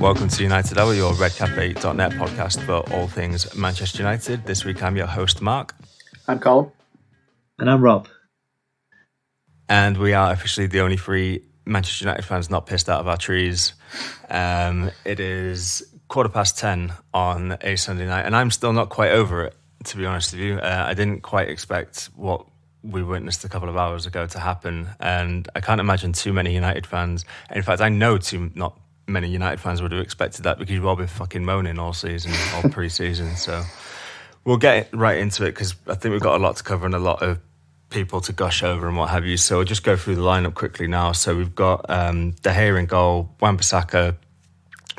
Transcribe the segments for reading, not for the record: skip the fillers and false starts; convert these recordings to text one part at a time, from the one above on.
Welcome to United Hour, your redcafe.net podcast for all things Manchester United. This week I'm your host, Mark. I'm Colm. And I'm Rob. And we are officially the only three Manchester United fans not pissed out of our trees. It is 10:15 on a Sunday night, and I'm still not quite over it, to be honest with you. I didn't quite expect what we witnessed a couple of hours ago to happen, and I can't imagine too many United fans. In fact, I know not many United fans would have expected that, because we've all been fucking moaning all season, all pre-season. So we'll get right into it, because I think we've got a lot to cover and a lot of people to gush over and what have you. So we'll just go through the lineup quickly now. So we've got De Gea in goal, Wan-Bissaka,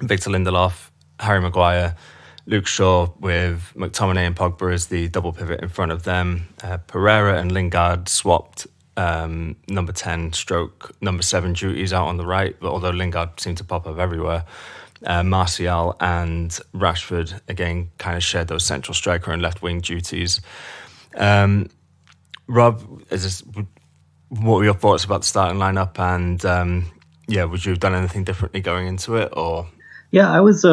Victor Lindelof, Harry Maguire, Luke Shaw with McTominay and Pogba as the double pivot in front of them. Pereira and Lingard swapped number 10 stroke number 7 duties out on the right, but although Lingard seemed to pop up everywhere. Martial and Rashford again kind of shared those central striker and left wing duties. Rob, what were your thoughts about the starting lineup? And would you have done anything differently going into it, or? Yeah, I was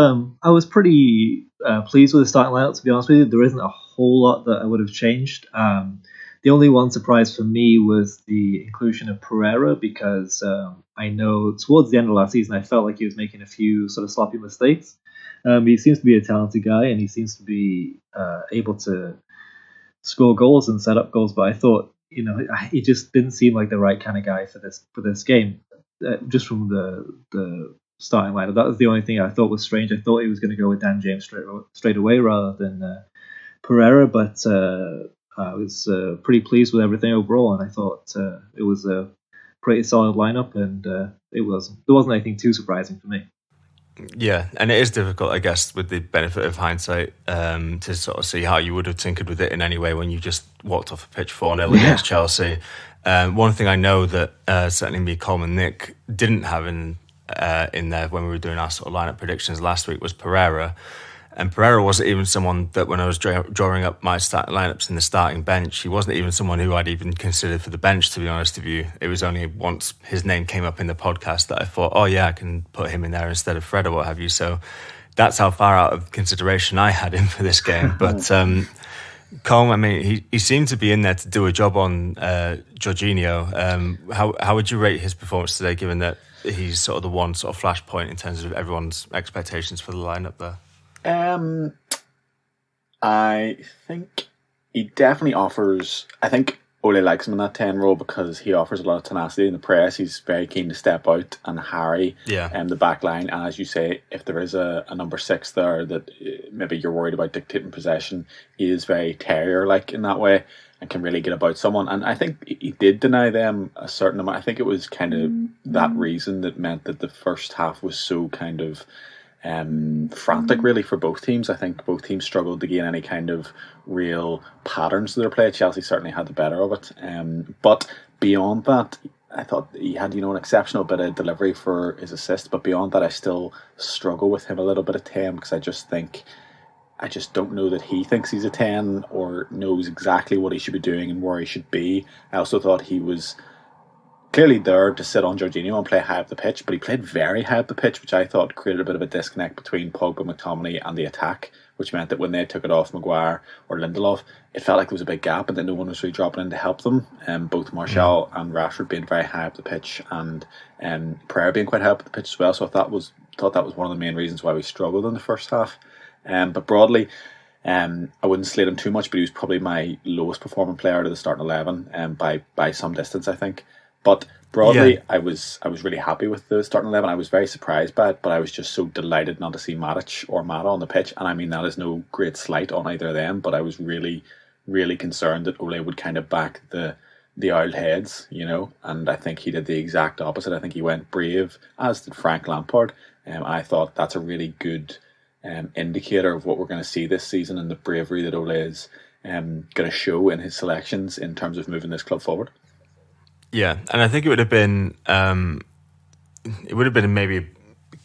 pretty pleased with the starting lineup, to be honest with you. There isn't a whole lot that I would have changed. The only one surprise for me was the inclusion of Pereira, because I know towards the end of last season I felt like he was making a few sort of sloppy mistakes. He seems to be a talented guy, and he seems to be able to score goals and set up goals. But I thought, he just didn't seem like the right kind of guy for this game. Just from the starting lineup, that was the only thing I thought was strange. I thought he was going to go with Dan James straight away rather than Pereira, but I was pretty pleased with everything overall, and I thought it was a pretty solid lineup, and there wasn't anything too surprising for me. Yeah, and it is difficult, I guess, with the benefit of hindsight, to sort of see how you would have tinkered with it in any way when you just walked off the pitch 4-0 against Chelsea. One thing I know that certainly me, Colm and Nick didn't have in there when we were doing our sort of lineup predictions last week was Pereira. And Pereira wasn't even someone that, when I was drawing up my starting lineups in the starting bench, he wasn't even someone who I'd even considered for the bench, to be honest with you. It was only once his name came up in the podcast that I thought, oh yeah, I can put him in there instead of Fred or what have you. So that's how far out of consideration I had him for this game. But Colm, I mean, he seemed to be in there to do a job on Jorginho. How would you rate his performance today, given that he's sort of the one sort of flashpoint in terms of everyone's expectations for the lineup there? I think he definitely offers. I think Ole likes him in that 10 role because he offers a lot of tenacity in the press. He's very keen to step out and harry the back line. And as you say, if there is a number 6 there that maybe you're worried about dictating possession, he is very terrier-like in that way and can really get about someone. And I think he did deny them a certain amount. I think it was kind of that reason that meant that the first half was so kind of frantic really for both teams. I think both teams struggled to gain any kind of real patterns to their play. Chelsea certainly had the better of it, but beyond that, I thought he had an exceptional bit of delivery for his assist. But beyond that, I still struggle with him a little bit at 10, because I just don't know that he thinks he's a 10 or knows exactly what he should be doing and where he should be. I also thought he was clearly there to sit on Jorginho and play high up the pitch, but he played very high up the pitch, which I thought created a bit of a disconnect between Pogba, McTominay and the attack, which meant that when they took it off Maguire or Lindelof, it felt like there was a big gap and that no one was really dropping in to help them. Both Martial and Rashford being very high up the pitch, and Pereira being quite high up the pitch as well. So I thought that was one of the main reasons why we struggled in the first half. But broadly, I wouldn't slate him too much, but he was probably my lowest performing player out of the starting 11 by some distance, I think. But broadly, I was really happy with the starting 11. I was very surprised by it, but I was just so delighted not to see Matic or Mata on the pitch. And I mean, that is no great slight on either of them, but I was really, really concerned that Ole would kind of back the old heads, and I think he did the exact opposite. I think he went brave, as did Frank Lampard. I thought that's a really good indicator of what we're going to see this season and the bravery that Ole is going to show in his selections in terms of moving this club forward. Yeah, and I think it would have been maybe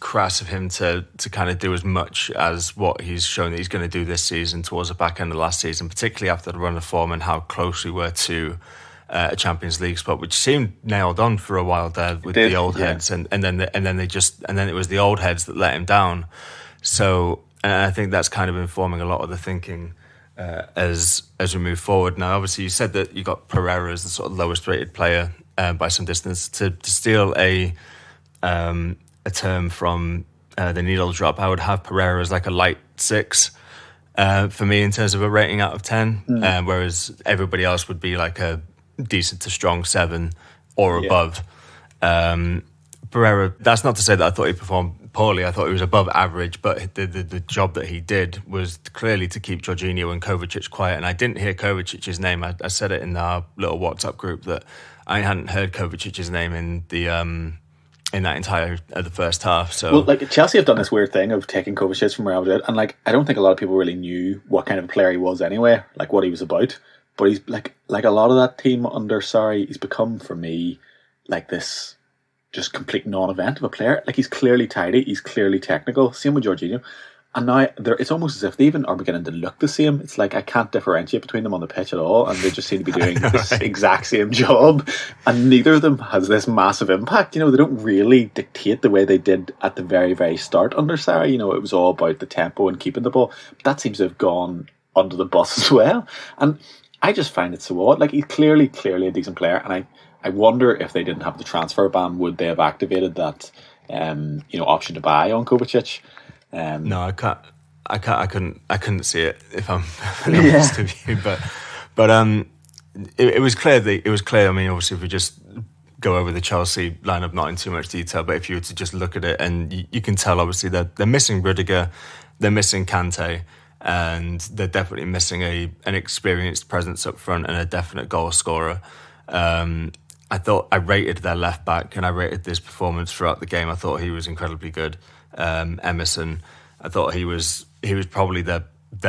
crass of him to kind of do as much as what he's shown that he's going to do this season towards the back end of last season, particularly after the run of form and how close we were to a Champions League spot, which seemed nailed on for a while there with the old heads, and then it was the old heads that let him down. So, and I think that's kind of informing a lot of the thinking as we move forward. Now, obviously, you said that you got Pereira as the sort of lowest rated player by some distance. To steal a term from the needle drop, I would have Pereira as like a light 6. For me, in terms of a rating out of 10, whereas everybody else would be like a decent to strong 7 or above. Pereira, that's not to say that I thought he performed poorly. I thought he was above average, but the job that he did was clearly to keep Jorginho and Kovacic quiet. And I didn't hear Kovacic's name. I said it in our little WhatsApp group that I hadn't heard Kovacic's name in that entire the first half. So, well, like Chelsea have done this weird thing of taking Kovacic from Real Madrid, and like I don't think a lot of people really knew what kind of player he was anyway, like what he was about. But he's like a lot of that team under Sarri, he's become for me like this just complete non-event of a player. Like he's clearly tidy, he's clearly technical. Same with Jorginho. And now it's almost as if they even are beginning to look the same. It's like I can't differentiate between them on the pitch at all, and they just seem to be doing this exact same job. And neither of them has this massive impact. You know, they don't really dictate the way they did at the very, very start under Sarri. You know, it was all about the tempo and keeping the ball. But that seems to have gone under the bus as well. And I just find it so odd. Like he's clearly a decent player, and I wonder if they didn't have the transfer ban, would they have activated that option to buy on Kovacic? No, I can't. I couldn't see it if I'm honest with you. But it was clear. It was clear. I mean, obviously, if we just go over the Chelsea lineup, not in too much detail, but if you were to just look at it, and you can tell, obviously, that they're missing Rudiger, they're missing Kante, and they're definitely missing an experienced presence up front and a definite goal scorer. I thought I rated their left back, and I rated this performance throughout the game. I thought he was incredibly good. Emerson, I thought he was probably their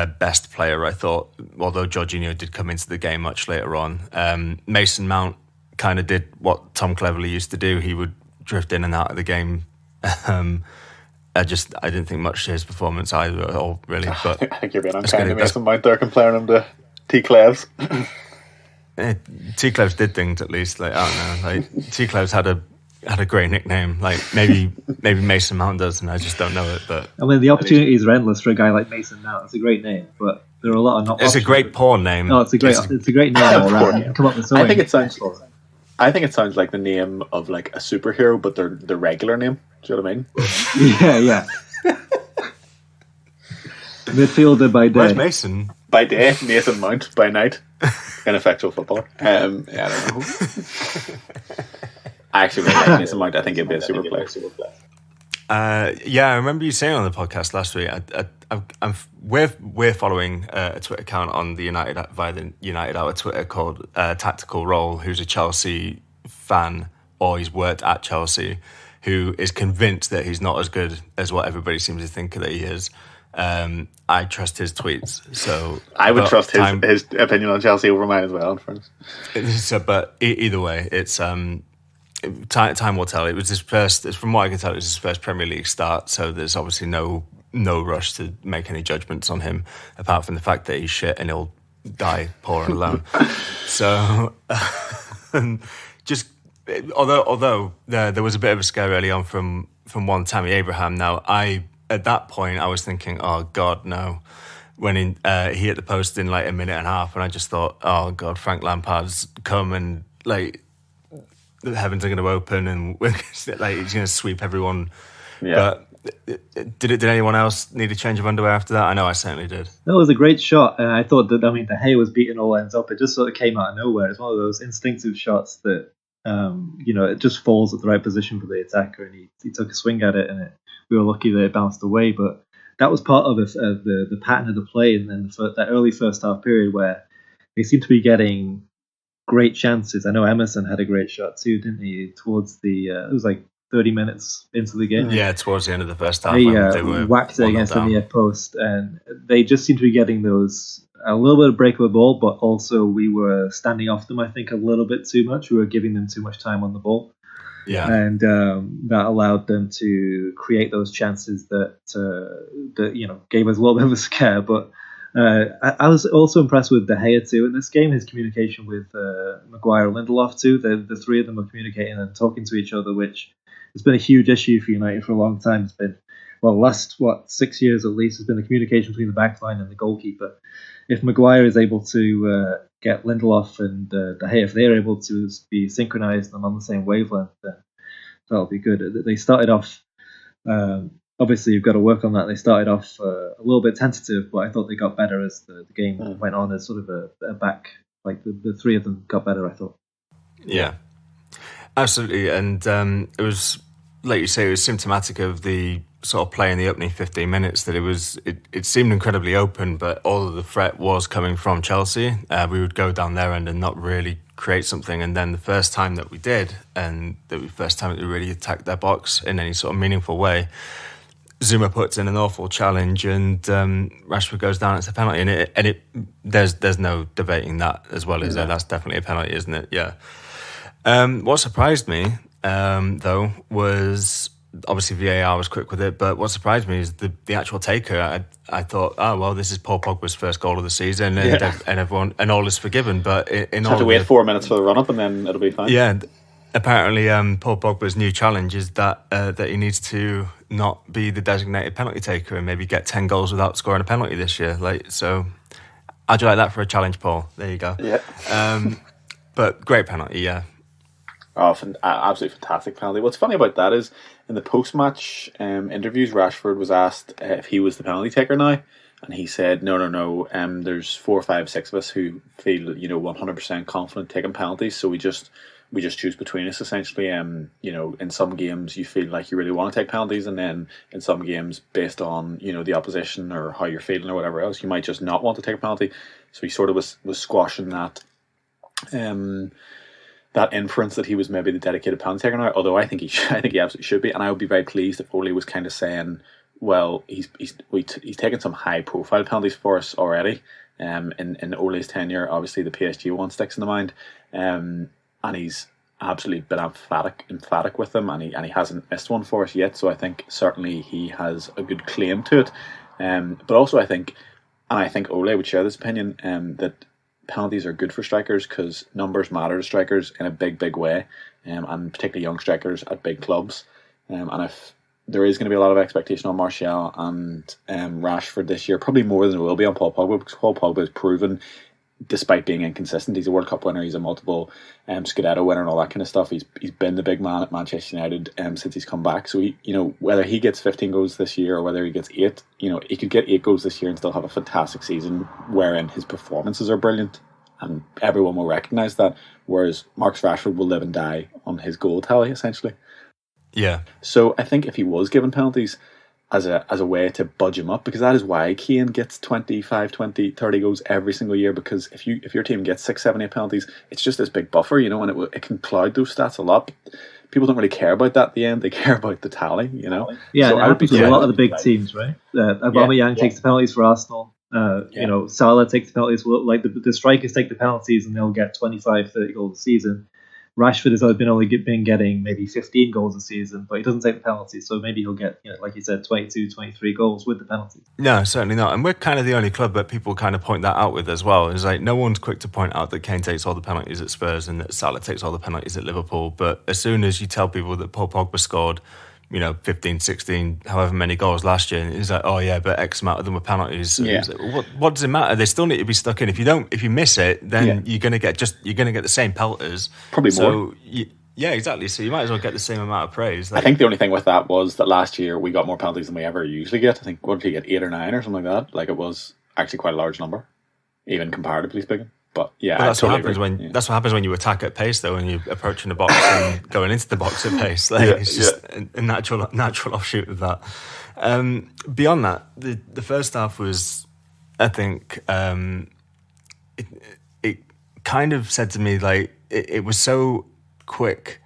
best player. I thought, although Jorginho did come into the game much later on, Mason Mount kind of did what Tom Cleverley used to do. He would drift in and out of the game. I didn't think much to his performance either at all, really. But I think you're being unkind to Mason Mount there, comparing him to T-Clevs. T-Clevs did things at least. Like I don't know. Like T-Clevs had a great nickname. Like maybe Mason Mount does, and I just don't know it. But I mean, the opportunities are endless for a guy like Mason Mount. It's a great name, but there are a lot of not. It's a great porn name. No, it's a great name all around. Yeah. Come up with something. I think it sounds like the name of like a superhero, but the regular name. Do you know what I mean? Yeah. Midfielder by day. Where's Mason? By day, Mason Mount. By night, ineffectual footballer. I don't know. I actually really like Mason Mount. I think he'd be a super player. Yeah, I remember you saying on the podcast last week. We're following a Twitter account on via the United Hour Twitter called Tactical Roll, who's a Chelsea fan, or he's worked at Chelsea, who is convinced that he's not as good as what everybody seems to think that he is. I trust his tweets, so I would trust his opinion on Chelsea over mine as well. But either way, it's time will tell. It was his first. From what I can tell, it was his first Premier League start. So there's obviously no rush to make any judgments on him, apart from the fact that he's shit and he'll die poor and alone. So just although there was a bit of a scare early on from one Tammy Abraham. Now at that point I was thinking, oh God, no. When he hit the post in like a minute and a half, and I just thought, oh God, Frank Lampard's come and like the heavens are going to open and he's going to sweep everyone. Yeah. But did anyone else need a change of underwear after that? I know I certainly did. That was a great shot, and I thought that the hay was beating all ends up. It just sort of came out of nowhere. It's one of those instinctive shots that it just falls at the right position for the attacker, and he took a swing at it, and we were lucky that it bounced away. But that was part of the pattern of the play, and then that early first half period where they seemed to be getting great chances. I know Emerson had a great shot too, didn't he? Towards it was like 30 minutes into the game. Yeah, towards the end of the first half. They whacked it against the near post, and they just seemed to be getting those a little bit of breakaway ball, but also we were standing off them, I think, a little bit too much. We were giving them too much time on the ball. Yeah, and that allowed them to create those chances that gave us a little bit of a scare. But I was also impressed with De Gea too in this game. His communication with Maguire and Lindelof too. The three of them are communicating and talking to each other, which has been a huge issue for United for a long time. It's been, well, last 6 years at least, has been the communication between the back line and the goalkeeper. If Maguire is able to get Lindelof and De Gea, if they're able to be synchronised and on the same wavelength, then that'll be good. They started off. Obviously, you've got to work on that. They started off a little bit tentative, but I thought they got better as the game went on. As sort of a back, like the three of them got better, I thought. Yeah, absolutely. And it was, like you say, it was symptomatic of the sort of play in the opening 15 minutes that it seemed incredibly open, but all of the threat was coming from Chelsea. We would go down their end and not really create something. And then the first time that we did, and the first time that we really attacked their box in any sort of meaningful way, Zuma puts in an awful challenge, and Rashford goes down. It's a penalty, and there's no debating that as well, is there? That's definitely a penalty, isn't it? Yeah. What surprised me, though, was obviously VAR was quick with it, but what surprised me is the actual taker. I thought, oh well, this is Paul Pogba's first goal of the season, and everyone and all is forgiven. But in all, have to wait 4 minutes for the run up, and then it'll be fine. Yeah. Apparently, Paul Pogba's new challenge is that he needs to not be the designated penalty taker and maybe get 10 goals without scoring a penalty this year. So, how'd you like that for a challenge, Paul? There you go. Yeah. But great penalty, yeah. Oh, absolutely fantastic penalty. What's funny about that is in the post-match interviews, Rashford was asked if he was the penalty taker now, and he said, "No. There's 4, 5, 6 of us who feel 100% confident taking penalties, so we just choose between us essentially. In some games you feel like you really want to take penalties, and then in some games, based on the opposition or how you're feeling or whatever else, you might just not want to take a penalty." So he sort of was squashing that that inference that he was maybe the dedicated penalty taker now. Although I think he absolutely should be, and I would be very pleased if Ole was kind of saying, well, he's taken some high profile penalties for us already. In Ole's tenure, obviously the PSG one sticks in the mind. And he's absolutely been emphatic with them, and he hasn't missed one for us yet. So I think certainly he has a good claim to it. But also I think Ole would share this opinion, that penalties are good for strikers because numbers matter to strikers in a big way, and particularly young strikers at big clubs. And if there is going to be a lot of expectation on Martial and Rashford this year, probably more than it will be on Paul Pogba, because Paul Pogba has proven, despite being inconsistent, he's a World Cup winner, he's a multiple Scudetto winner and all that kind of stuff. He's been the big man at Manchester United since he's come back. So whether he gets 15 goals this year or whether he gets 8, he could get 8 goals this year and still have a fantastic season wherein his performances are brilliant and everyone will recognise that. Whereas Marcus Rashford will live and die on his goal tally essentially. Yeah. So I think if he was given penalties as a way to budge him up, because that is why Kane gets 25, 20, 30 goals every single year, because if your team gets 6, 7, 8 penalties, it's just this big buffer, and it can cloud those stats a lot. People don't really care about that at the end, they care about the tally, Yeah, so it happens with a lot of the big teams, right? Aubameyang takes the penalties for Arsenal. Salah takes the penalties. Like the strikers take the penalties and they'll get 25, 30 goals a season. Rashford has only been getting maybe 15 goals a season, but he doesn't take the penalties, so maybe he'll get, like you said, 22, 23 goals with the penalties. No, certainly not. And we're kind of the only club that people kind of point that out with as well. It's like no one's quick to point out that Kane takes all the penalties at Spurs and that Salah takes all the penalties at Liverpool. But as soon as you tell people that Paul Pogba scored 15, 16, however many goals last year, it's like, oh yeah, but X amount of them were penalties. Yeah. Like, what does it matter? They still need to be stuck in. If you miss it, then you're gonna get the same pelters. Probably more. Yeah, exactly. So you might as well get the same amount of praise. I think the only thing with that was that last year we got more penalties than we ever usually get. I think, what did he get, 8 or 9 or something like that? Like, it was actually quite a large number, even comparatively speaking. But yeah, that's what happens that's what happens when you attack at pace, though, when you're approaching the box and going into the box at pace. It's just a natural offshoot of that. Beyond that, the first half was, I think, it kind of said to me, like, it was so quick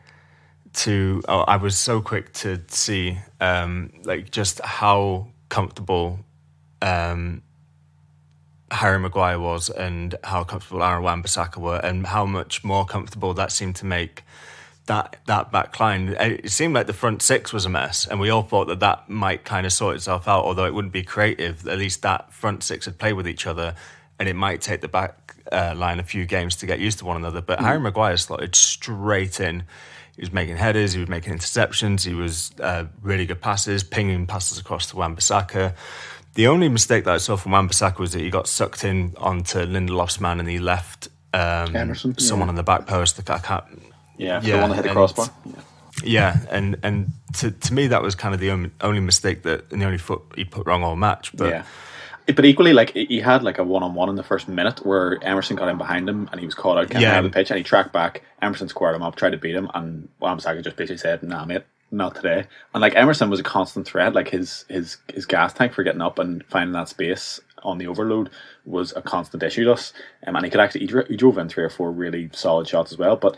I was so quick to see like just how comfortable Harry Maguire was and how comfortable Aaron Wan-Bissaka were, and how much more comfortable that seemed to make that back line. It seemed like the front six was a mess, and we all thought that might kind of sort itself out, although it wouldn't be creative. At least that front six had played with each other, and it might take the back line a few games to get used to one another. But Harry Maguire slotted straight in. He was making headers, he was making interceptions, he was really good passes, pinging passes across to Wan-Bissaka. The only mistake that I saw from Wan-Bissaka was that he got sucked in onto Lindelof's man and he left someone on the back post. The one that hit the crossbar. And to me that was kind of the only mistake and the only foot he put wrong all match. But equally, like he had like a one-on-one in the first minute where Emerson got in behind him and he was caught out out of the pitch and he tracked back. Emerson squared him up, tried to beat him, and Wan-Bissaka just basically said, "Nah, mate, not today." And like Emerson was a constant threat. Like his gas tank for getting up and finding that space on the overload was a constant issue to us. And he could actually he drove in 3 or 4 really solid shots as well. But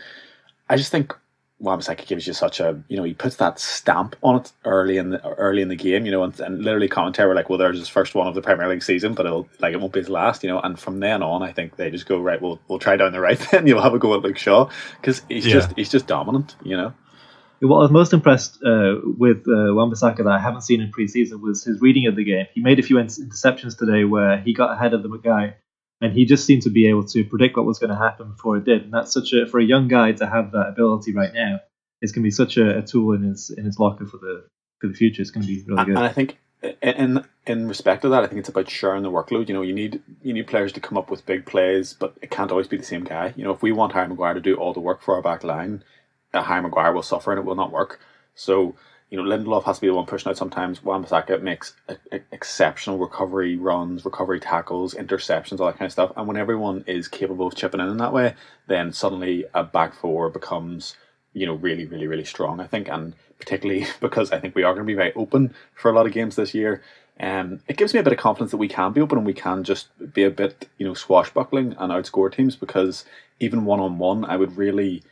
I just think Wan-Bissaka gives you such a, he puts that stamp on it early in the game, and literally commentary were like, well, there's his first one of the Premier League season, but it won't be his last, and from then on, I think they just go, right, we'll try down the right then, you'll have a go at Luke Shaw, because he's just dominant, What I was most impressed with Wan-Bissaka that I haven't seen in pre-season was his reading of the game. He made a few interceptions today where he got ahead of the guy, and he just seemed to be able to predict what was going to happen before it did. And that's for a young guy to have that ability right now. It's going to be such a tool in his locker for the future. It's going to be really good. And I think in respect of that, I think it's about sharing the workload. You need players to come up with big plays, but it can't always be the same guy. If we want Harry Maguire to do all the work for our back line, Harry Maguire will suffer and it will not work. So, Lindelof has to be the one pushing out sometimes. Wan-Bissaka makes exceptional recovery runs, recovery tackles, interceptions, all that kind of stuff. And when everyone is capable of chipping in that way, then suddenly a back four becomes, really, really, really strong, I think. And particularly because I think we are going to be very open for a lot of games this year. It gives me a bit of confidence that we can be open and we can just be a bit, swashbuckling and outscore teams, because even one-on-one, I would really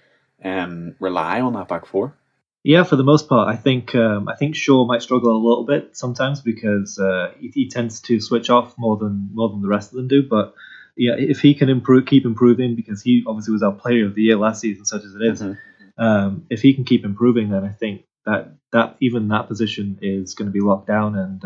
rely on that back four. Yeah, for the most part, I think Shaw might struggle a little bit sometimes because he tends to switch off more than the rest of them do. But yeah, if he can keep improving, because he obviously was our Player of the Year last season, such as it is. If he can keep improving, then I think that even that position is going to be locked down, and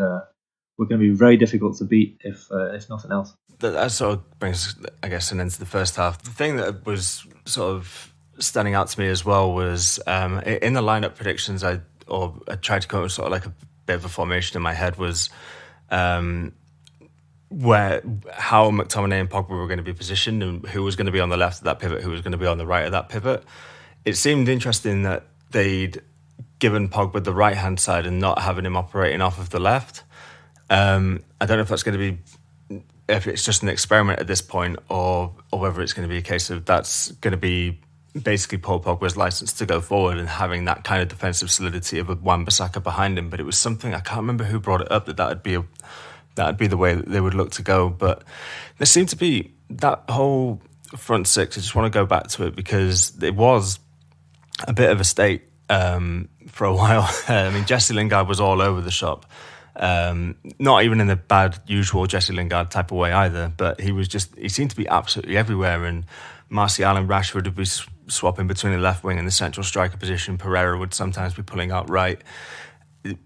we're going to be very difficult to beat if nothing else. That sort of brings, I guess, an end to the first half. The thing that was sort of standing out to me as well was in the lineup predictions, I tried to come up with sort of like a bit of a formation in my head, was how McTominay and Pogba were going to be positioned and who was going to be on the left of that pivot, who was going to be on the right of that pivot. It seemed interesting that they'd given Pogba the right hand side and not having him operating off of the left. I don't know if that's going to be, if it's just an experiment at this point, or whether it's going to be a case of that's going to be basically Paul Pogba's license to go forward and having that kind of defensive solidity of a Wan-Bissaka behind him. But it was something, I can't remember who brought it up, that would be the way that they would look to go. But there seemed to be that whole front six. I just want to go back to it because it was a bit of a state for a while. I mean, Jesse Lingard was all over the shop. Not even in a bad usual Jesse Lingard type of way either, but he seemed to be absolutely everywhere. And Martial and Rashford would be swapping between the left wing and the central striker position. Pereira would sometimes be pulling out right.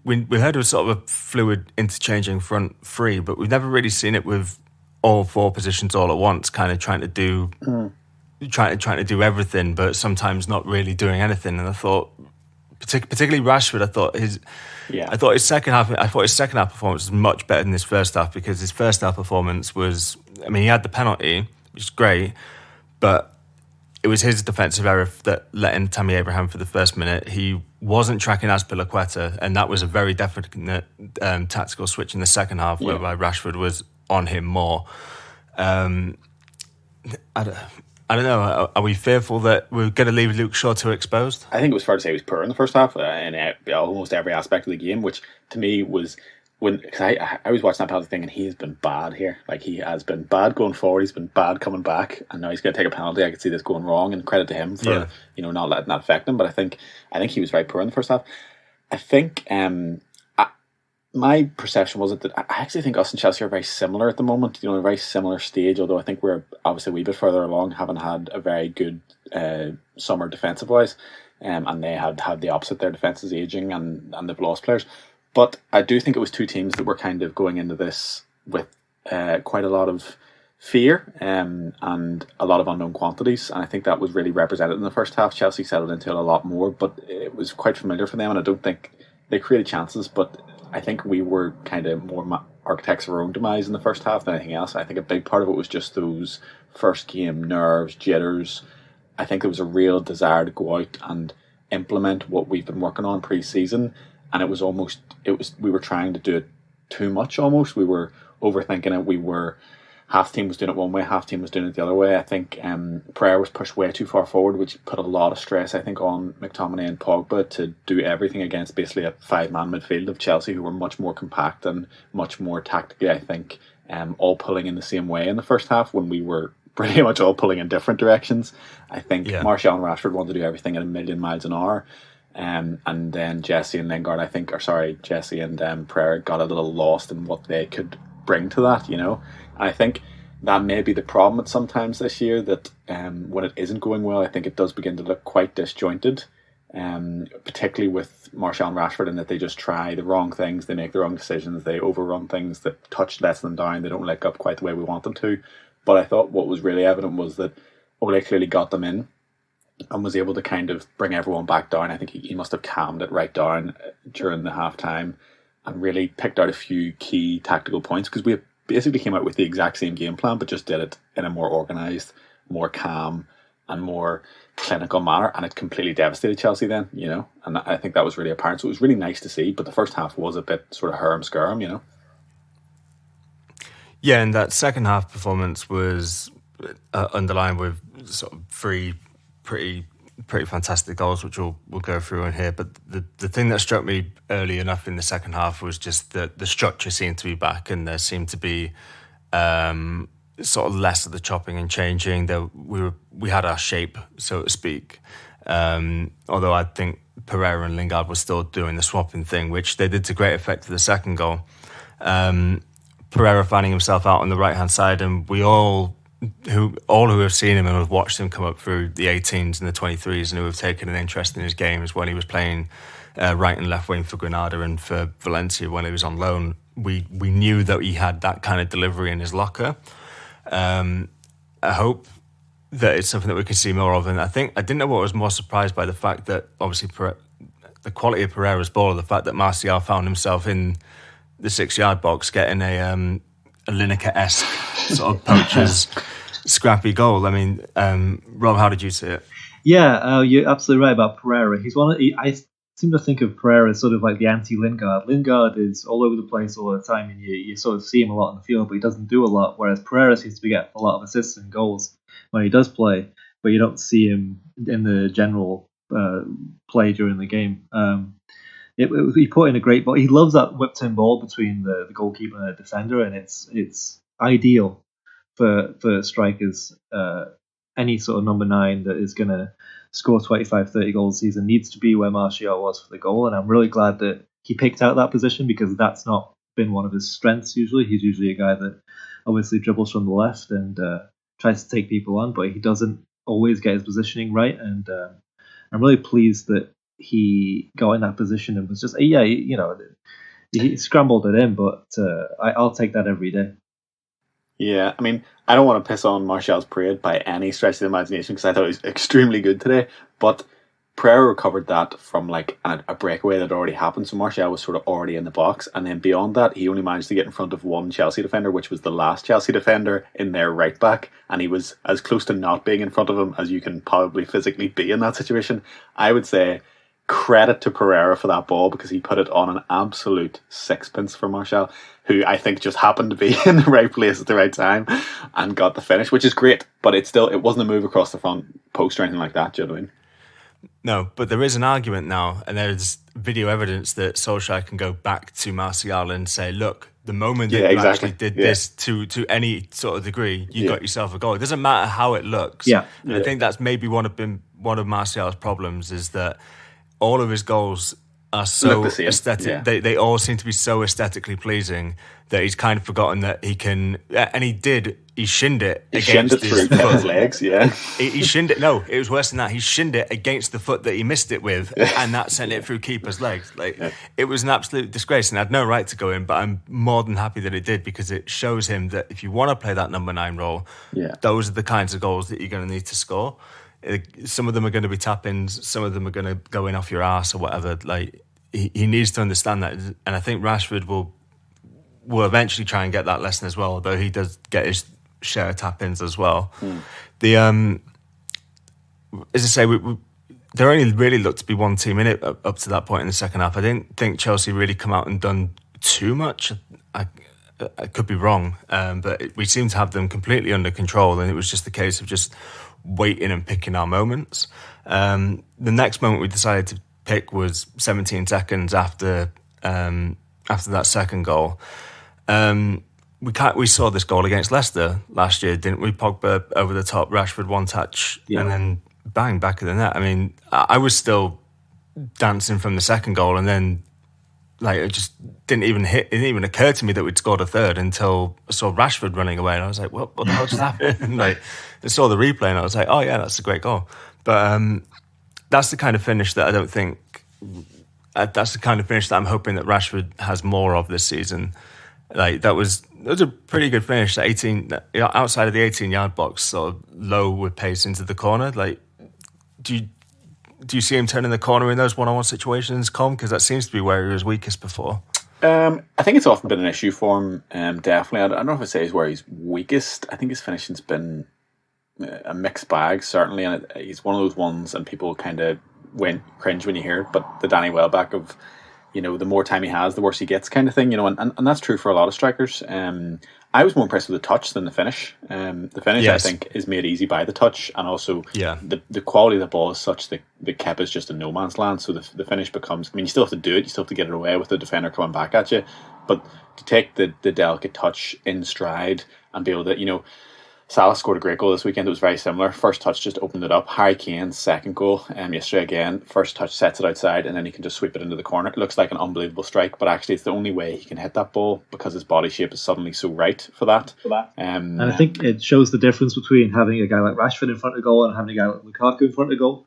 We heard it was sort of a fluid interchanging front three, but we've never really seen it with all four positions all at once, kind of trying to do everything, but sometimes not really doing anything. And I thought, particularly Rashford, I thought his second half performance was much better than his first half, because his first half performance was, he had the penalty, which is great, but it was his defensive error that let in Tammy Abraham for the first minute. He wasn't tracking Azpilicueta, and that was a very definite tactical switch in the second half, whereby Rashford was on him more. I don't know. Are we fearful that we're going to leave Luke Shaw too exposed? I think it was fair to say he was poor in the first half in almost every aspect of the game, which to me was because I was watching that penalty thing, and he has been bad here. Like, he has been bad going forward, he's been bad coming back, and now he's going to take a penalty. I could see this going wrong, and credit to him for not letting that affect him. But I think he was very poor in the first half. I think my perception was that I actually think us and Chelsea are very similar at the moment. You know, a very similar stage. Although I think we're obviously a wee bit further along, having had a very good summer defensive wise, and they had the opposite. Their defense is aging, and they've lost players. But I do think it was two teams that were kind of going into this with quite a lot of fear and a lot of unknown quantities. And I think that was really represented in the first half. Chelsea settled into it a lot more, but it was quite familiar for them. And I don't think they created chances, but I think we were kind of more architects of our own demise in the first half than anything else. I think a big part of it was just those first game nerves, jitters. I think there was a real desire to go out and implement what we've been working on pre-season, and we were trying to do it too much almost. We were overthinking it. Half team was doing it one way, half team was doing it the other way. I think Pereira was pushed way too far forward, which put a lot of stress, I think, on McTominay and Pogba to do everything against basically a 5-man midfield of Chelsea, who were much more compact and much more tactically, I think, all pulling in the same way in the first half when we were pretty much all pulling in different directions. I think Martial and Rashford wanted to do everything at a million miles an hour. And then Jesse and Pereira got a little lost in what they could bring to that, you know. And I think that may be the problem at sometimes this year, that when it isn't going well, I think it does begin to look quite disjointed, particularly with Martial and Rashford, in that they just try the wrong things, they make the wrong decisions, they overrun things that touch lets them down, they don't lick up quite the way we want them to. But I thought what was really evident was that Ole clearly got them in and was able to kind of bring everyone back down. I think he must have calmed it right down during the half time and really picked out a few key tactical points, because we basically came out with the exact same game plan but just did it in a more organised, more calm and more clinical manner, and it completely devastated Chelsea then, you know, and I think that was really apparent. So it was really nice to see, but the first half was a bit sort of herm-skirm, you know. Yeah, and that second half performance was underlined with sort of three pretty fantastic goals, which we'll go through in here. But the thing that struck me early enough in the second half was just that the structure seemed to be back, and there seemed to be sort of less of the chopping and changing. We had our shape, so to speak. Although I think Pereira and Lingard were still doing the swapping thing, which they did to great effect for the second goal. Pereira finding himself out on the right-hand side, and we all who have seen him and have watched him come up through the 18s and the 23s and who have taken an interest in his games when he was playing right and left wing for Granada and for Valencia when he was on loan, we knew that he had that kind of delivery in his locker. I hope that it's something that we can see more of, and I didn't know what I was more surprised by, the fact that obviously the quality of Pereira's ball, the fact that Martial found himself in the 6-yard box getting a Lineker-esque sort of poacher's scrappy goal. I mean, Rob, how did you see it? Yeah, you're absolutely right about Pereira. I seem to think of Pereira as sort of like the anti-Lingard. Lingard is all over the place all the time, and you sort of see him a lot on the field, but he doesn't do a lot, whereas Pereira seems to get a lot of assists and goals when he does play, but you don't see him in the general play during the game. He put in a great ball. He loves that whip-turn ball between the goalkeeper and the defender, and it's ideal for strikers. Any sort of number 9 that is going to score 25, 30 goals a season needs to be where Martial was for the goal, and I'm really glad that he picked out that position, because that's not been one of his strengths usually. He's usually a guy that obviously dribbles from the left and tries to take people on, but he doesn't always get his positioning right, and I'm really pleased that he got in that position and was just, he scrambled it in, but I'll take that every day. Yeah, I mean, I don't want to piss on Martial's parade by any stretch of the imagination, because I thought he was extremely good today, but Pereira recovered that from like a breakaway that had already happened, so Martial was sort of already in the box, and then beyond that he only managed to get in front of one Chelsea defender, which was the last Chelsea defender in their right back, and he was as close to not being in front of him as you can probably physically be in that situation. I would say credit to Pereira for that ball, because he put it on an absolute sixpence for Martial, who I think just happened to be in the right place at the right time and got the finish, which is great, but it wasn't a move across the front post or anything like that, do you know what I mean? No, but there is an argument now, and there's video evidence that Solskjaer can go back to Martial and say, look, the moment that you actually did this to any sort of degree, you got yourself a goal. It doesn't matter how it looks. Yeah. And I think that's maybe one of Martial's problems, is that all of his goals are so the same. aesthetic. Yeah. They all seem to be so aesthetically pleasing that he's kind of forgotten that he can. And he shinned it against his foot. Legs. Yeah, he shinned it. No, it was worse than that. He shinned it against the foot that he missed it with, and that sent it through keeper's legs. It was an absolute disgrace, and had no right to go in. But I'm more than happy that it did, because it shows him that if you want to play that number 9 role, those are the kinds of goals that you're going to need to score. Some of them are going to be tap-ins, some of them are going to go in off your ass or whatever. He needs to understand that, and I think Rashford will eventually try and get that lesson as well, although he does get his share of tap-ins as well. As I say, there only really looked to be one team in it up to that point in the second half. I didn't think Chelsea really come out and done too much. I could be wrong, but we seemed to have them completely under control, and it was just a case of just waiting and picking our moments. The next moment we decided to pick was 17 seconds after that second goal. We saw this goal against Leicester last year, didn't we? Pogba over the top, Rashford one touch, and then bang, back of the net. I mean, I was still dancing from the second goal, and then it just didn't even occur to me that we'd scored a third until I saw Rashford running away, and I was like, what the hell just happened? I saw the replay, and I was like, oh yeah, that's a great goal. But that's the kind of finish that I don't think. That's the kind of finish that I'm hoping that Rashford has more of this season. That was a pretty good finish. 18 outside of the 18-yard box, sort of low with pace into the corner. Do you see him turning the corner in those one-on-one situations, Colm? Because that seems to be where he was weakest before. I think it's often been an issue for him. Definitely, I don't know if I'd say it's where he's weakest. I think his finishing's been a mixed bag, certainly, and he's one of those ones, and people kind of cringe when you hear it. But the Danny Welbeck of, the more time he has, the worse he gets, kind of thing. And that's true for a lot of strikers. I was more impressed with the touch than the finish. The finish, yes, I think, is made easy by the touch, and also the quality of the ball is such that the Kepa is just a no man's land. So the finish becomes. I mean, you still have to do it. You still have to get it away with the defender coming back at you, but to take the delicate touch in stride and be able to, Salah scored a great goal this weekend. It was very similar. First touch just opened it up. Harry Kane's second goal yesterday again. First touch sets it outside, and then he can just sweep it into the corner. It looks like an unbelievable strike, but actually it's the only way he can hit that ball because his body shape is suddenly so right for that. And I think it shows the difference between having a guy like Rashford in front of goal and having a guy like Lukaku in front of goal.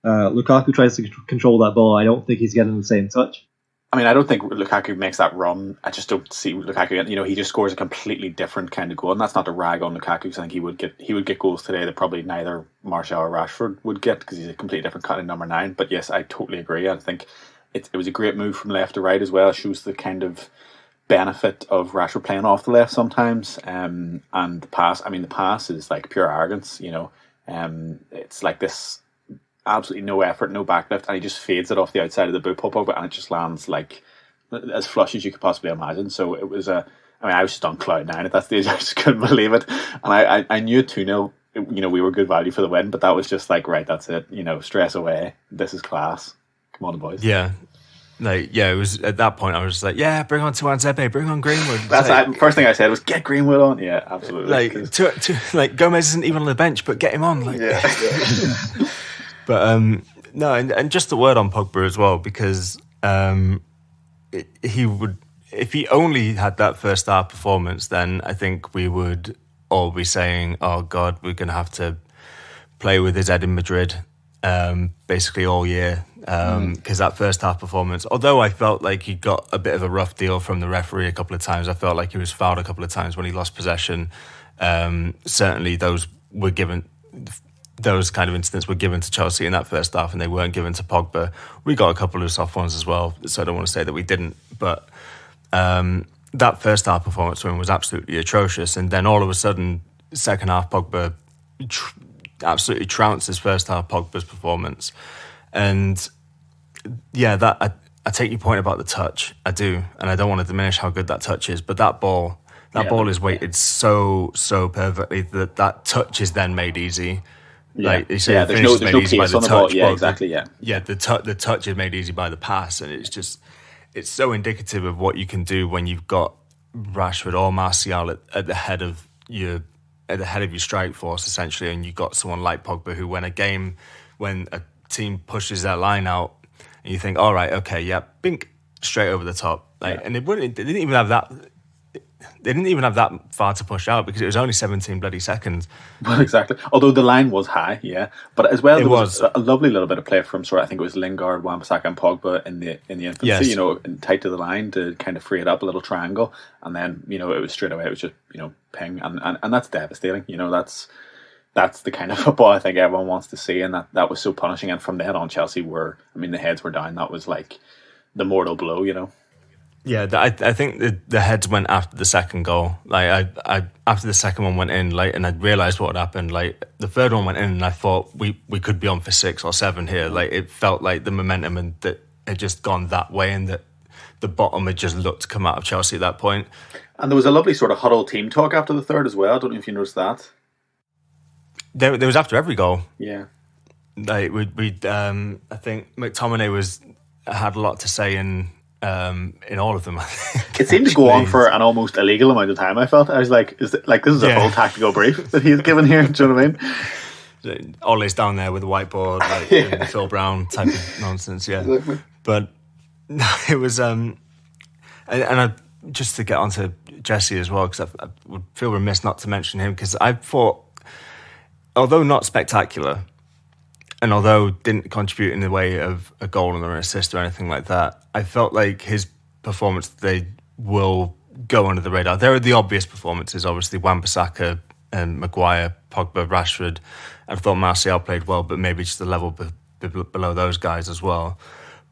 Lukaku tries to control that ball. I don't think he's getting the same touch. I mean, I don't think Lukaku makes that run. I just don't see Lukaku. He just scores a completely different kind of goal, and that's not to rag on Lukaku, because I think he would get goals today that probably neither Martial or Rashford would get, because he's a completely different kind of number 9. But yes, I totally agree. I think it was a great move from left to right as well. It shows the kind of benefit of Rashford playing off the left sometimes, and the pass. I mean, the pass is like pure arrogance. It's like this. Absolutely no effort, no backlift, and he just fades it off the outside of the boot, and it just lands like as flush as you could possibly imagine. So it was I was just on cloud 9 at that stage. I just couldn't believe it, and I knew 2-0. We were good value for the win, but that was just like, right, that's it. Stress away. This is class. Come on, boys. Yeah. It was at that point I was like, yeah, bring on Tuanzebe, bring on Greenwood. That's first thing I said was get Greenwood on. Yeah, absolutely. Gomez isn't even on the bench, but get him on. But no, and just a word on Pogba as well, because he would, if he only had that first half performance, then I think we would all be saying, oh God, we're going to have to play with his head in Madrid basically all year, because that first half performance, although I felt like he got a bit of a rough deal from the referee a couple of times, I felt like he was fouled a couple of times when he lost possession. Certainly those kind of incidents were given to Chelsea in that first half, and they weren't given to Pogba. We got a couple of soft ones as well, so I don't want to say that we didn't, but that first half performance for him was absolutely atrocious, and then all of a sudden, second half Pogba absolutely trounces first half Pogba's performance. And yeah, that I take your point about the touch, I do, and I don't want to diminish how good that touch is, but that ball is weighted so perfectly that touch is then made easy. There's no pace on the ball. Yeah, exactly. Yeah. The touch is made easy by the pass, and it's so indicative of what you can do when you've got Rashford or Martial at the head of your strike force, essentially, and you've got someone like Pogba who, when a team pushes their line out, and you think, all right, okay, yeah, bink straight over the top, like, and they didn't even have that. They didn't even have that far to push out because it was only 17 bloody seconds. Well, exactly. Although the line was high, yeah, but as well, there was a lovely little bit of play from I think it was Lingard, Wan-Bissaka, and Pogba in the infancy. Yes. You know, tight to the line to kind of free it up, a little triangle, and then it was straight away. It was just ping, and that's devastating. That's the kind of football I think everyone wants to see, and that was so punishing. And from then on, Chelsea the heads were down. That was like the mortal blow. Yeah, I think the heads went after the second goal. Like I after the second one went in, like, and I realised what had happened. Like the third one went in, and I thought we could be on for 6 or 7 here. Like it felt like the momentum and that had just gone that way, and that the bottom had just looked to come out of Chelsea at that point. And there was a lovely sort of huddle team talk after the third as well. I don't know if you noticed that. There was after every goal. Yeah. Like we I think McTominay had a lot to say in all of them. It seemed to go on for an almost illegal amount of time. I felt I was like, this is a full tactical brief that he's given here. Do you know what I mean? Ollie's down there with a whiteboard, like Phil Brown type of nonsense. Yeah, exactly. But it was and just to get onto Jesse as well, because I would feel remiss not to mention him, because I thought, although not spectacular, and although didn't contribute in the way of a goal or an assist or anything like that, I felt like his performance today will go under the radar. There are the obvious performances, obviously, Wan-Bissaka and Maguire, Pogba, Rashford. I thought Martial played well, but maybe just a level below those guys as well.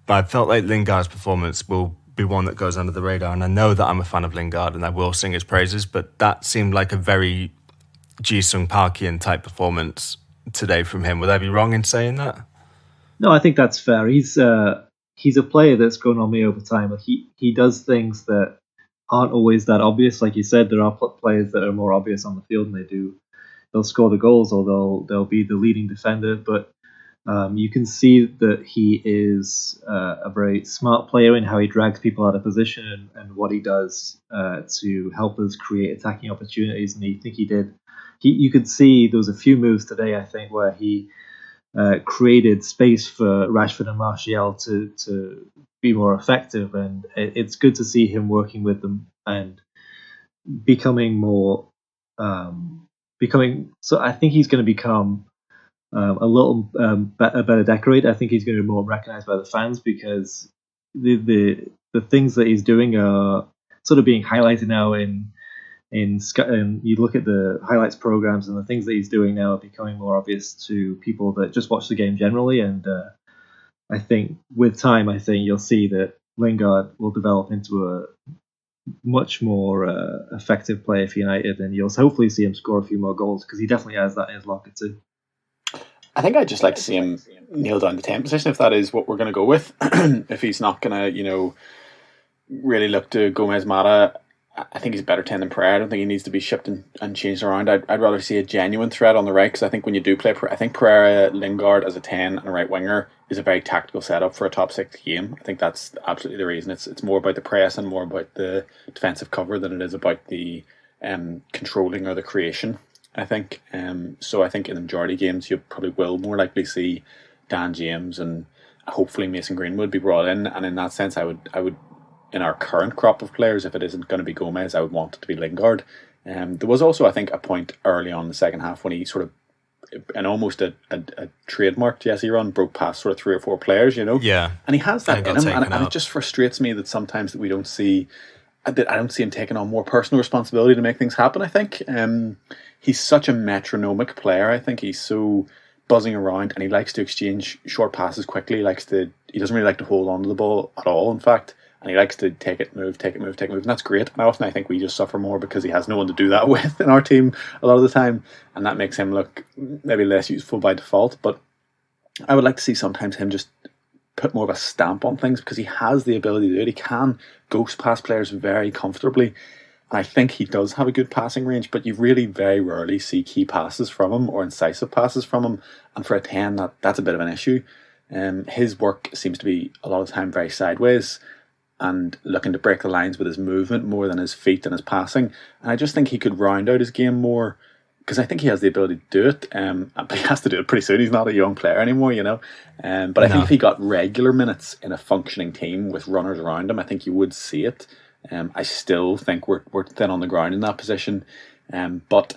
But I felt like Lingard's performance will be one that goes under the radar, and I know that I'm a fan of Lingard and I will sing his praises, but that seemed like a very Ji-sung Parkian type performance today from him. Would I be wrong in saying that? No, I think that's fair. He's a player that's grown on me over time. He does things that aren't always that obvious. Like you said, there are players that are more obvious on the field, and they'll score the goals, or they'll be the leading defender. But you can see that he is a very smart player in how he drags people out of position and what he does to help us create attacking opportunities. And I think he did. You could see there was a few moves today, I think, where he created space for Rashford and Martial to be more effective, and it's good to see him working with them and becoming more. So I think he's going to become a little better decorated. I think he's going to be more recognised by the fans, because the things that he's doing are sort of being highlighted now and you look at the highlights programs, and the things that he's doing now are becoming more obvious to people that just watch the game generally. And I think with time, you'll see that Lingard will develop into a much more effective player for United, and you'll hopefully see him score a few more goals, because he definitely has that in his locker too. I think I'd just like to see him nail down the 10 position, if that is what we're going to go with. If he's not going to, really look to Gomez Mata, I think he's a better 10 than Pereira. I don't think he needs to be shipped and changed around. I'd rather see a genuine threat on the right, because I think when you do play, I think Pereira, Lingard as a 10 and a right winger is a very tactical setup for a top 6 game. I think that's absolutely the reason. It's more about the press and more about the defensive cover than it is about the controlling or the creation, I think. So I think in the majority of games you probably will more likely see Dan James and hopefully Mason Greenwood be brought in, and in that sense I would in our current crop of players, if it isn't going to be Gomez, I would want it to be Lingard. There was also, I think, a point early on in the second half when he sort of, in almost a trademark Jesse run, broke past sort of 3 or 4 players, Yeah. And he has that in him, and it just frustrates me that sometimes that we don't see, I don't see him taking on more personal responsibility to make things happen, I think. He's such a metronomic player, I think. He's so buzzing around, and he likes to exchange short passes quickly. He doesn't really like to hold on to the ball at all, in fact. And he likes to take it, move, and that's great. And often I think we just suffer more because he has no one to do that with in our team a lot of the time, and that makes him look maybe less useful by default. But I would like to see sometimes him just put more of a stamp on things, because he has the ability to do it. He can ghost past players very comfortably. And I think he does have a good passing range, but you really very rarely see key passes from him or incisive passes from him. And for a 10, that's a bit of an issue. His work seems to be a lot of the time very sideways, and looking to break the lines with his movement more than his feet and his passing. And I just think he could round out his game more because I think he has the ability to do it. But he has to do it pretty soon. He's not a young player anymore, you know. But I think if he got regular minutes in a functioning team with runners around him, I think you would see it. I still think we're thin on the ground in that position. But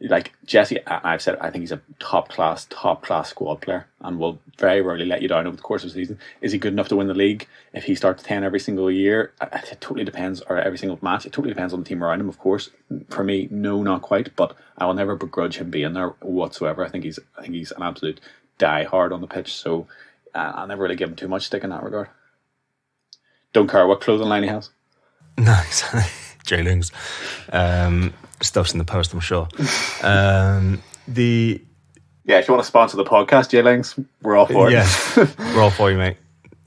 like Jesse, I've said, I think he's a top class squad player, and will very rarely let you down over the course of the season. Is he good enough to win the league if he starts 10 every single year? It totally depends, or every single match. It totally depends on the team around him, of course. For me, no, not quite. But I will never begrudge him being there whatsoever. I think he's an absolute die-hard on the pitch. So I'll never really give him too much stick in that regard. Don't care what clothing line he has. No, exactly. J Lings. Stuff's in the post, I'm sure. Yeah, if you want to sponsor the podcast, J Lings, we're all for it. Yeah, we're all for you, mate.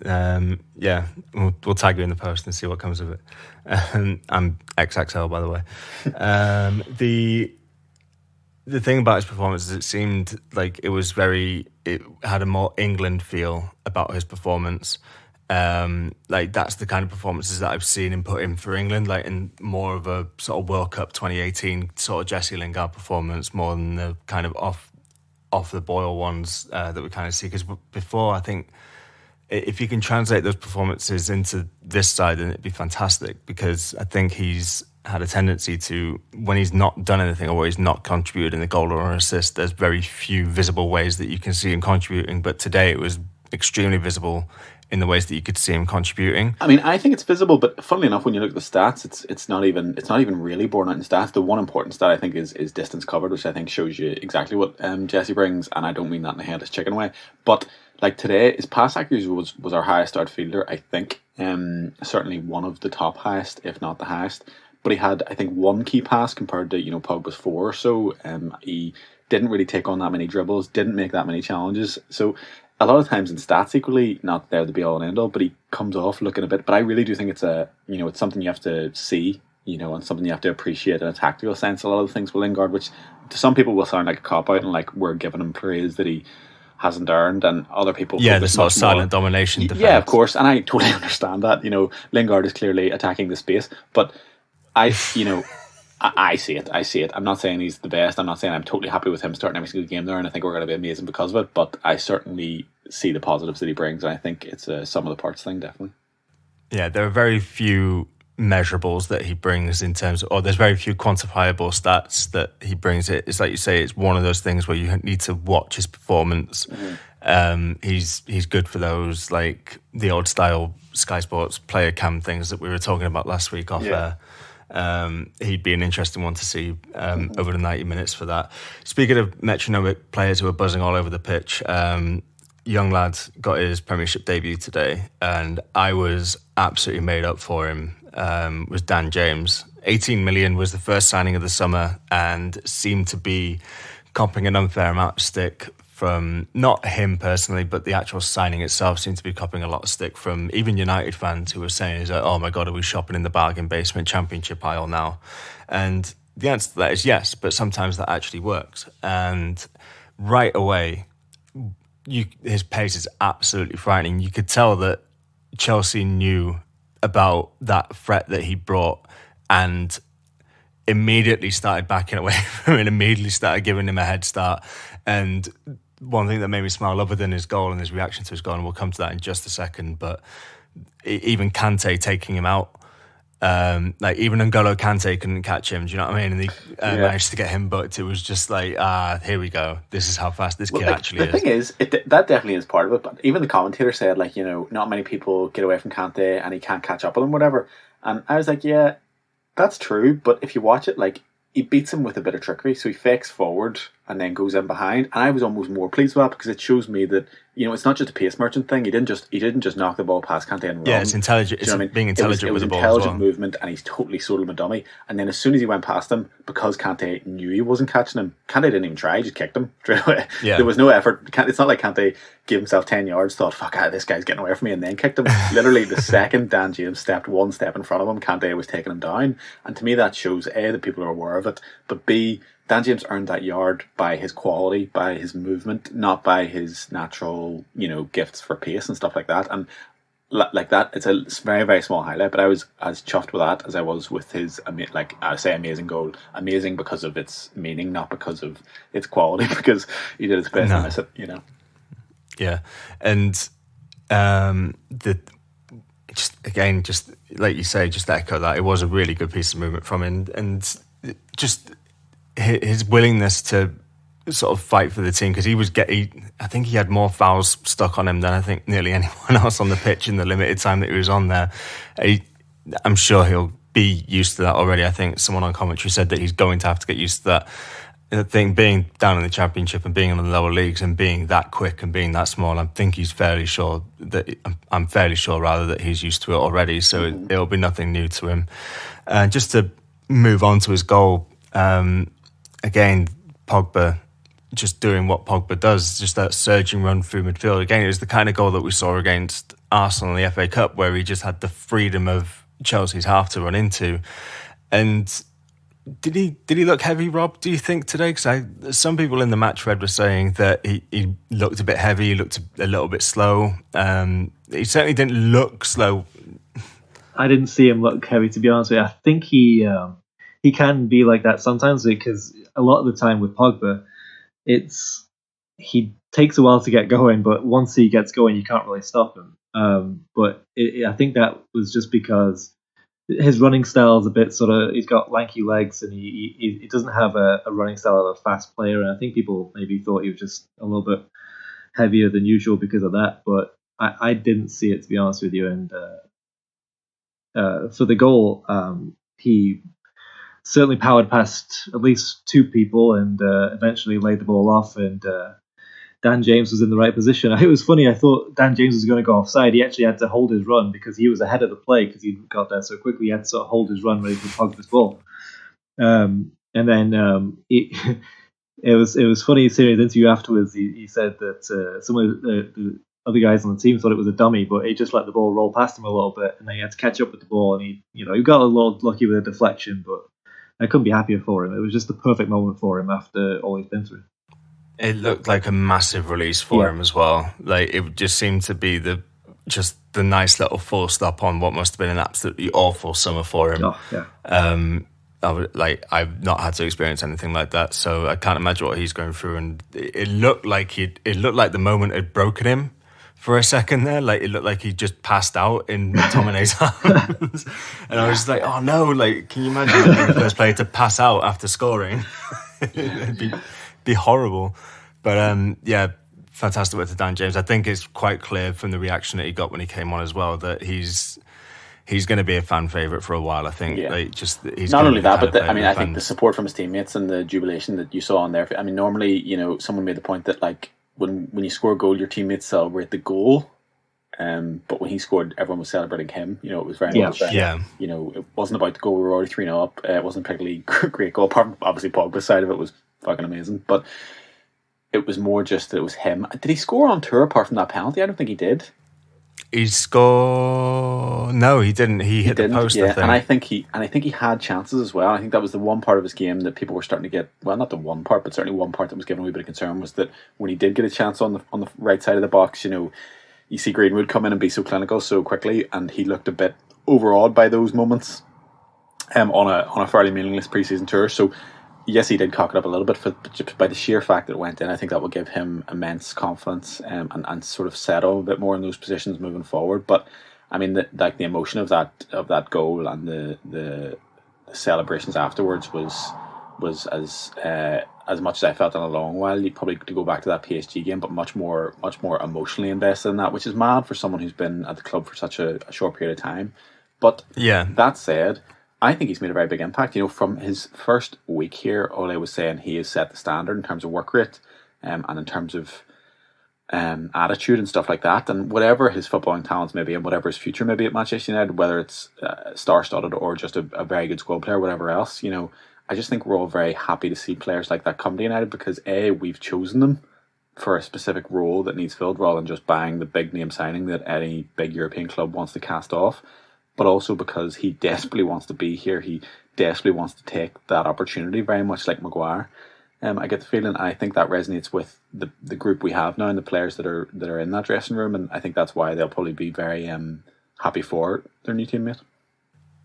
Yeah, we'll tag you in the post and see what comes of it. I'm XXL, by the way. The thing about his performance is it seemed like it had a more England feel about his performance. Like that's the kind of performances that I've seen him put in for England, like in more of a sort of World Cup 2018 sort of Jesse Lingard performance, more than the kind of off the boil ones that we kind of see. Because before, I think if you can translate those performances into this side, then it'd be fantastic. Because I think he's had a tendency to, when he's not done anything or he's not contributed in a goal or an assist, there's very few visible ways that you can see him contributing. But today it was extremely visible in the ways that you could see him contributing. I mean, I think it's visible, but funnily enough, when you look at the stats, it's not even really borne out in stats. The one important stat I think is distance covered, which I think shows you exactly what Jesse brings, and I don't mean that in the headless chicken way. But like today, his pass accuracy was our highest outfielder, I think. Certainly one of the top highest, if not the highest. But he had, I think, one key pass compared to, Pogba's 4 or so. He didn't really take on that many dribbles, didn't make that many challenges. So a lot of times in stats equally, not there to be all and end all, but he comes off looking a bit. But I really do think it's it's something you have to see, and something you have to appreciate in a tactical sense. A lot of the things with Lingard, which to some people will sound like a cop out and like we're giving him praise that he hasn't earned, and other people the sort of silent domination defense. Yeah, of course, and I totally understand that. Lingard is clearly attacking the space, but I see it. I'm not saying he's the best. I'm not saying I'm totally happy with him starting every single game there, and I think we're going to be amazing because of it. But I certainly see the positives that he brings, and I think it's a sum of the parts thing, definitely. Yeah, there are very few measurables that he brings in terms of, or there's very few quantifiable stats that he brings. It's like you say, it's one of those things where you need to watch his performance. Mm-hmm. He's good for those, like the old style Sky Sports player cam things that we were talking about last week off air. He'd be an interesting one to see over the 90 minutes for that. Speaking of metronomic players who are buzzing all over the pitch, young lad got his Premiership debut today, and I was absolutely made up for him. Was Dan James. 18 million was the first signing of the summer, and seemed to be copping an unfair amount of stick from not him personally, but the actual signing itself seemed to be copping a lot of stick from even United fans who were saying, "Oh my God, are we shopping in the bargain basement Championship aisle now?" And the answer to that is yes, but sometimes that actually works. And right away, his pace is absolutely frightening. You could tell that Chelsea knew about that threat that he brought and immediately started backing away from him, immediately started giving him a head start. And one thing that made me smile, other than his goal and his reaction to his goal, and we'll come to that in just a second, but even Kante taking him out, like even N'Golo Kante couldn't catch him, do you know what I mean? And he managed to get him booked. It was just like, here we go. This is how fast this kid actually is. The thing is, that definitely is part of it, but even the commentator said, like, not many people get away from Kante and he can't catch up with him, whatever. And I was like, yeah, that's true, but if you watch it, like, he beats him with a bit of trickery, so he fakes forward and then goes in behind. And I was almost more pleased with that because it shows me that it's not just a pace merchant thing. He didn't just knock the ball past Kante and run. Yeah, it's intelligent. It's being intelligent with the ball. It was intelligent movement, and he's totally sold him a dummy. And then as soon as he went past him, because Kante knew he wasn't catching him, Kante didn't even try. He just kicked him straight away. Yeah. There was no effort. It's not like Kante gave himself 10 yards, thought, "Fuck, this guy's getting away from me," and then kicked him. Literally, the second Dan James stepped one step in front of him, Kante was taking him down. And to me, that shows A, that people are aware of it, but B, Dan James earned that yard by his quality, by his movement, not by his natural, gifts for pace and stuff like that. And like that. It's a very, very small highlight, but I was as chuffed with that as I was with his, like I say, amazing goal. Amazing because of its meaning, not because of its quality, because he did his best to miss it, you know. Yeah, and the just like you say, just to echo that, it was a really good piece of movement from him, and just his willingness to sort of fight for the team, because I think he had more fouls stuck on him than I think nearly anyone else on the pitch in the limited time that he was on there. I'm sure he'll be used to that already. I think someone on commentary said that he's going to have to get used to that. I think being down in the Championship and being in the lower leagues and being that quick and being that small, I think I'm fairly sure rather that he's used to it already. So it'll be nothing new to him. Just to move on to his goal, again, Pogba just doing what Pogba does, just that surging run through midfield. Again, it was the kind of goal that we saw against Arsenal in the FA Cup, where he just had the freedom of Chelsea's half to run into. And did he look heavy, Rob, do you think, today? Because some people in the match read were saying that he looked a bit heavy, he looked a little bit slow. He certainly didn't look slow. I didn't see him look heavy, to be honest with you. I think he can be like that sometimes, because a lot of the time with Pogba, he takes a while to get going, but once he gets going, you can't really stop him. But I think that was just because his running style is a bit sort of, he's got lanky legs, and he doesn't have a running style of a fast player. And I think people maybe thought he was just a little bit heavier than usual because of that. But I didn't see it, to be honest with you. And for the goal, he certainly powered past at least two people and eventually laid the ball off, and Dan James was in the right position. It was funny, I thought Dan James was going to go offside. He actually had to hold his run because he was ahead of the play, because he got there so quickly. He had to sort of hold his run ready to Pogba's ball. And then it was funny seeing his interview afterwards. He said that some of the other guys on the team thought it was a dummy, but he just let the ball roll past him a little bit, and then he had to catch up with the ball, and he got a little lucky with a deflection, but I couldn't be happier for him. It was just the perfect moment for him after all he's been through. It looked like a massive release for him as well. Like, it just seemed to be the nice little full stop on what must have been an absolutely awful summer for him. Oh, yeah. I've not had to experience anything like that, so I can't imagine what he's going through. And it looked like the moment had broken him for a second there. Like, it looked like he just passed out in McTominay's arms. And I was just like, oh no, like, can you imagine being the first player to pass out after scoring? It'd be horrible. But fantastic work to Dan James. I think it's quite clear from the reaction that he got when he came on as well that he's going to be a fan favourite for a while. I think he's not only that, but I think the support from his teammates and the jubilation that you saw on there. I mean, normally, someone made the point that, like, when you score a goal, your teammates celebrate the goal. But when he scored, everyone was celebrating him. It was very much. It wasn't about the goal. We were already 3-0 up. It wasn't a particularly great goal. Apart from, obviously, Pogba's side of it was fucking amazing. But it was more just that it was him. Did he score on tour apart from that penalty? I don't think he did. He scored. No, he didn't. He hit the post. Yeah, and I think he had chances as well. I think that was the one part of his game that people were starting to get. Well, not the one part, but certainly one part that was giving a wee bit of concern was that when he did get a chance on the right side of the box, you see Greenwood come in and be so clinical so quickly, and he looked a bit overawed by those moments. On a fairly meaningless preseason tour. So yes, he did cock it up a little bit, just by the sheer fact that it went in. I think that will give him immense confidence and sort of settle a bit more in those positions moving forward. But I mean, the emotion of that goal and the celebrations afterwards was as much as I felt in a long while. You probably to go back to that PSG game, but much more emotionally invested in that, which is mad for someone who's been at the club for such a short period of time. But that said, I think he's made a very big impact. From his first week here, Ole was saying he has set the standard in terms of work rate and in terms of attitude and stuff like that. And whatever his footballing talents may be and whatever his future may be at Manchester United, whether it's star-studded or just a very good squad player, whatever else, I just think we're all very happy to see players like that come to United because A, we've chosen them for a specific role that needs filled rather than just buying the big name signing that any big European club wants to cast off. But also because he desperately wants to be here. He desperately wants to take that opportunity, very much like Maguire. I get the feeling, I think that resonates with the group we have now and the players that are in that dressing room, and I think that's why they'll probably be very happy for their new teammate.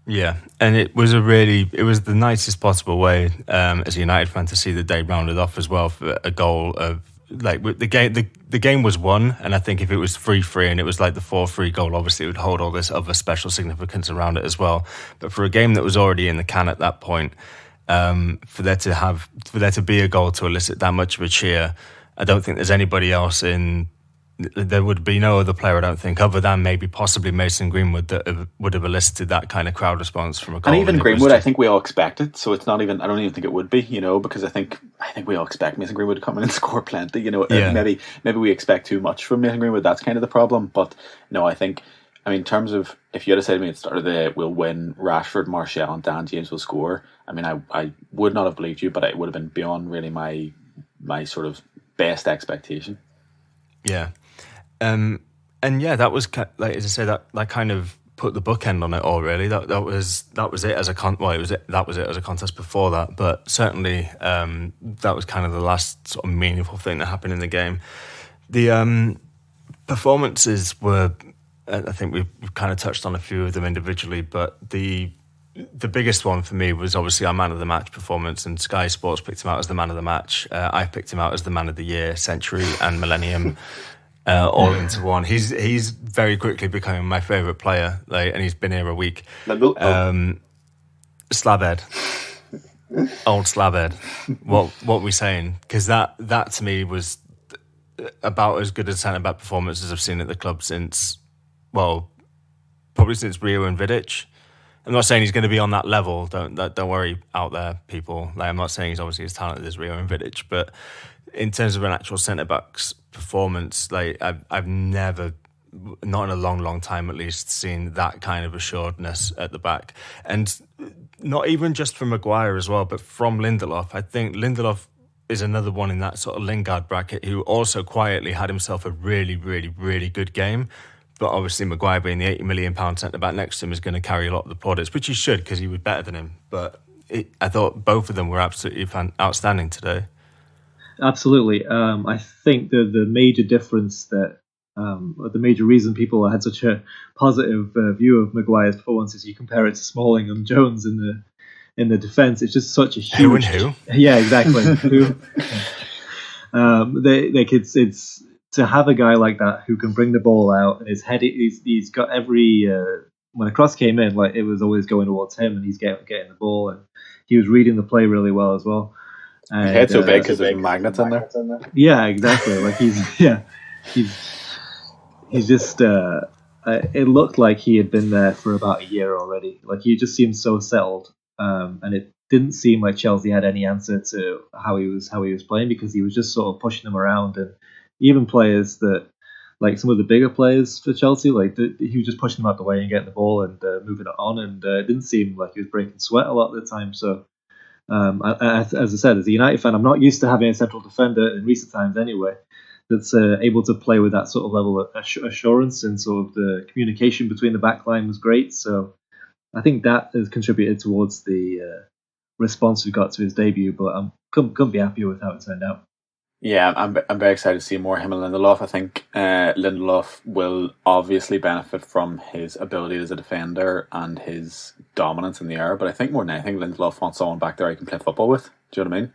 Yeah, and it was the nicest possible way as a United fan to see the day rounded off as well for a goal of like the game. The game was won, and I think if it was 3-3 and it was like the 4-3 goal, obviously it would hold all this other special significance around it as well. But for a game that was already in the can at that point, for there to be a goal to elicit that much of a cheer, I don't think there's anybody else there would be no other player, I don't think, other than maybe possibly Mason Greenwood that would have elicited that kind of crowd response from a goal. And even Greenwood, I think we all expect it, so it's not even. I don't even think it would be, because I think we all expect Mason Greenwood to come in and score plenty. Yeah. Maybe we expect too much from Mason Greenwood. That's kind of the problem. But no, I think. I mean, in terms of if you had said to me at the start of the day, we'll win, Rashford, Martial, and Dan James will score. I mean, I would not have believed you, but it would have been beyond really my sort of best expectation. Yeah. And yeah, that was like, as I say, that kind of put the bookend on it all. Really, that was it as a that was it as a contest before that. But certainly, that was kind of the last sort of meaningful thing that happened in the game. The performances were, I think we've kind of touched on a few of them individually, but the biggest one for me was obviously our man of the match performance, and Sky Sports picked him out as the man of the match. I picked him out as the man of the year, century, and millennium. All into one. He's very quickly becoming my favourite player, and he's been here a week. Slabhead, old Slabhead. What we saying? Because that to me was about as good a centre back performance as I've seen at the club since probably since Rio and Vidic. I'm not saying he's going to be on that level. Don't worry out there, people. I'm not saying he's obviously as talented as Rio and Vidic, but in terms of an actual centre back's performance, I've never, not in a long time at least, seen that kind of assuredness at the back, and not even just from Maguire as well, but from Lindelof. I think Lindelof is another one in that sort of Lingard bracket who also quietly had himself a really, really, really good game. But obviously Maguire being the £80 million centre back next to him is going to carry a lot of the plaudits, which he should because he was better than him. But I thought both of them were absolutely outstanding today. Absolutely. I think the major difference the major reason people had such a positive view of Maguire's performance is you compare it to Smalling and Jones in the defence. It's just such a huge... Who and who? Yeah, exactly. Who? It's to have a guy like that who can bring the ball out and his head. He's got every... when a cross came in, it was always going towards him, and he's getting the ball, and he was reading the play really well as well. His head's so big because there's magnets in there. Yeah, exactly. He's just. It looked like he had been there for about a year already. He just seemed so settled, and it didn't seem like Chelsea had any answer to how he was playing, because he was just sort of pushing them around, and even players that, like some of the bigger players for Chelsea, he was just pushing them out the way and getting the ball and moving it on, and it didn't seem like he was breaking sweat a lot of the time. So. As I said, as a United fan, I'm not used to having a central defender in recent times anyway that's able to play with that sort of level of assurance, and sort of the communication between the back line was great. So I think that has contributed towards the response we got to his debut, but I couldn't be happier with how it turned out. Yeah, I'm very excited to see more of him and Lindelof. I think Lindelof will obviously benefit from his ability as a defender and his dominance in the air, but I think more than anything, Lindelof wants someone back there he can play football with. Do you know what I mean?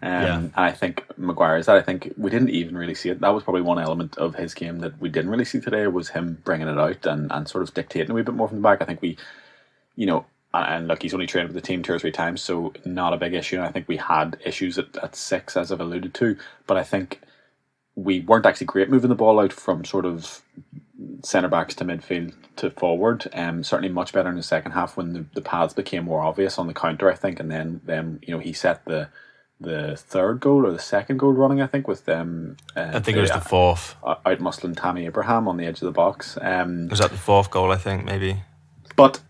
And I think Maguire is that. I think we didn't even really see it. That was probably one element of his game that we didn't really see today, was him bringing it out and sort of dictating a wee bit more from the back. I think we, and look, he's only trained with the team 2 or 3 times, so not a big issue. And I think we had issues at 6, as I've alluded to, but I think we weren't actually great moving the ball out from sort of centre backs to midfield to forward. Certainly much better in the second half when the paths became more obvious on the counter, I think, and then he set the third goal or the second goal running, I think, with them. I think it was the fourth. Out muscling Tammy Abraham on the edge of the box. Was that the fourth goal? I think maybe. But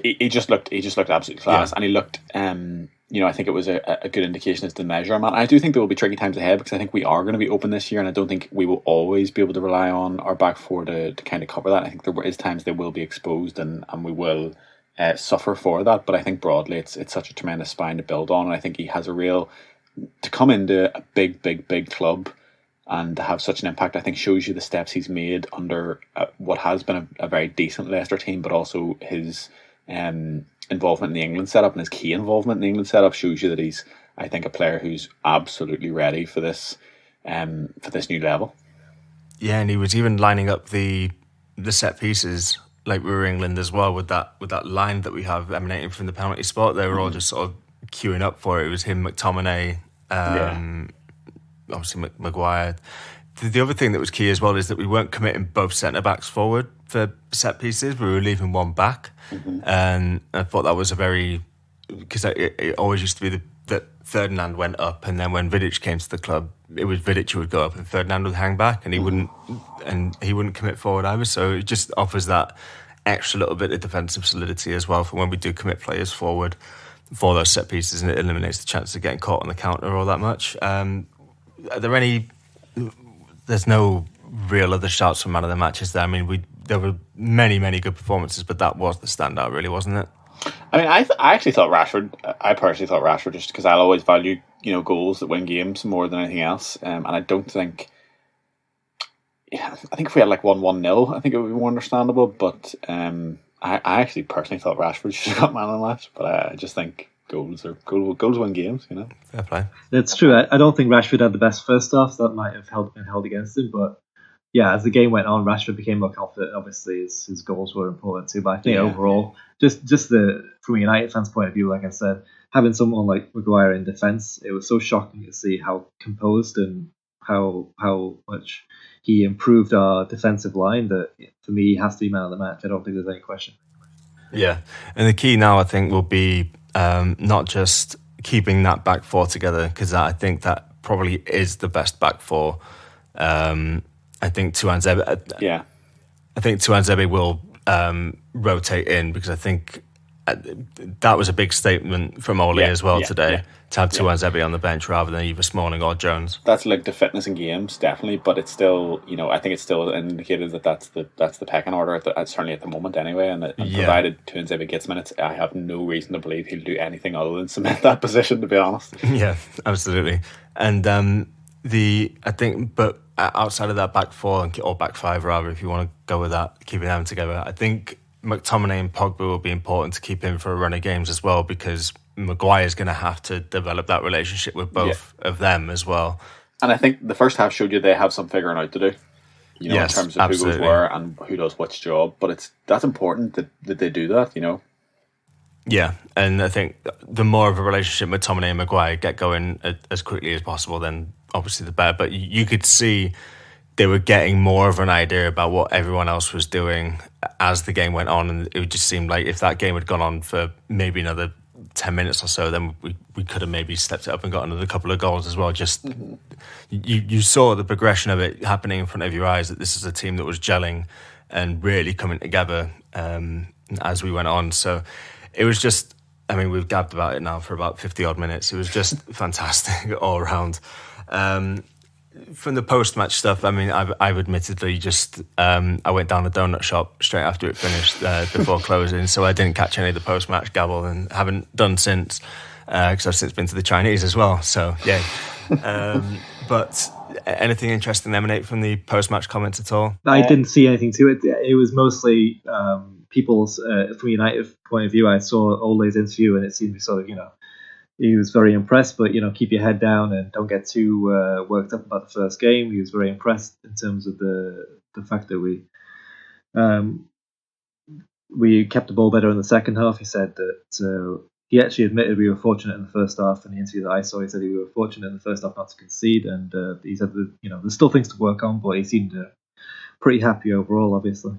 he just looked absolutely class, and he looked. I think it was a good indication as to measure him. I do think there will be tricky times ahead, because I think we are going to be open this year, and I don't think we will always be able to rely on our back four to kind of cover that. I think there is times they will be exposed, and we will suffer for that. But I think broadly, it's such a tremendous spine to build on, and I think he has a real to come into a big club and to have such an impact, I think shows you the steps he's made under what has been a very decent Leicester team, but also his involvement in the England setup and his key involvement in the England setup shows you that he's, I think, a player who's absolutely ready for this new level. Yeah, and he was even lining up the set pieces like we were England as well with that line that we have emanating from the penalty spot. They were all just sort of queuing up for it. It was him, McTominay, obviously Maguire. The other thing that was key as well is that we weren't committing both centre backs forward for set pieces. We were leaving one back, and I thought that was because it always used to be that Ferdinand went up, and then when Vidic came to the club, it was Vidic who would go up, and Ferdinand would hang back, and he wouldn't commit forward either. So it just offers that extra little bit of defensive solidity as well for when we do commit players forward for those set pieces, and it eliminates the chance of getting caught on the counter all that much. Are there any? There's no real other shouts from man of the matches there. I mean, there were many good performances, but that was the standout, really, wasn't it? I mean, I actually thought Rashford. I personally thought Rashford, just because I'll always value goals that win games more than anything else, and I don't think. Yeah, I think if we had like 1-0, I think it would be more understandable. But I actually personally thought Rashford should have got man of the match. But I just think goals win games. Fair play. That's true. I don't think Rashford had the best first half. That might have been held against him, but. Yeah, as the game went on, Rashford became more confident. Obviously, his goals were important too. But I think overall, just from a United fans' point of view, like I said, having someone like Maguire in defence, it was so shocking to see how composed and how much he improved our defensive line that for me, he has to be man of the match. I don't think there's any question. Yeah, and the key now, I think, will be not just keeping that back four together, because I think that probably is the best back four. I think Tuanzebe. Yeah, I think Tuanzebe will rotate in, because I think that was a big statement from Ole as well today to have Tuanzebe on the bench rather than either Smalling or Jones. That's linked to fitness in games, definitely, but it's still, I think it's still indicated that that's the pecking order certainly at the moment anyway. And provided Tuanzebe gets minutes, I have no reason to believe he'll do anything other than cement that position, to be honest. Yeah, absolutely. And I think, but outside of that back four, or back five rather, if you want to go with that, keeping them together, I think McTominay and Pogba will be important to keep in for a run of games as well, because Maguire is going to have to develop that relationship with both of them as well. And I think the first half showed you they have some figuring out to do, in terms of who goes where and who does which job. But that's important that they do that, Yeah, and I think the more of a relationship with McTominay and Maguire get going as quickly as possible, then obviously the better. But you could see they were getting more of an idea about what everyone else was doing as the game went on, and it just seemed like if that game had gone on for maybe another 10 minutes or so, then we could have maybe stepped it up and got another couple of goals as well. Just you saw the progression of it happening in front of your eyes, that this is a team that was gelling and really coming together as we went on. So it was just, I mean, we've gabbed about it now for about 50 odd minutes. It was just fantastic all around. From the post-match stuff, I mean, I've admittedly just I went down the donut shop straight after it finished before closing, so I didn't catch any of the post-match gabble, and haven't done since, because I've since been to the Chinese as well. So yeah, but anything interesting emanate from the post-match comments at all? I didn't see anything to it. It was mostly people's from a United point of view. I saw Ole's interview, and it seemed to sort of, he was very impressed, but keep your head down and don't get too worked up about the first game. He was very impressed in terms of the fact that we kept the ball better in the second half. He said that he actually admitted we were fortunate in the first half. In the interview that I saw, he said we were fortunate in the first half not to concede, and he said that there's still things to work on, but he seemed pretty happy overall, obviously.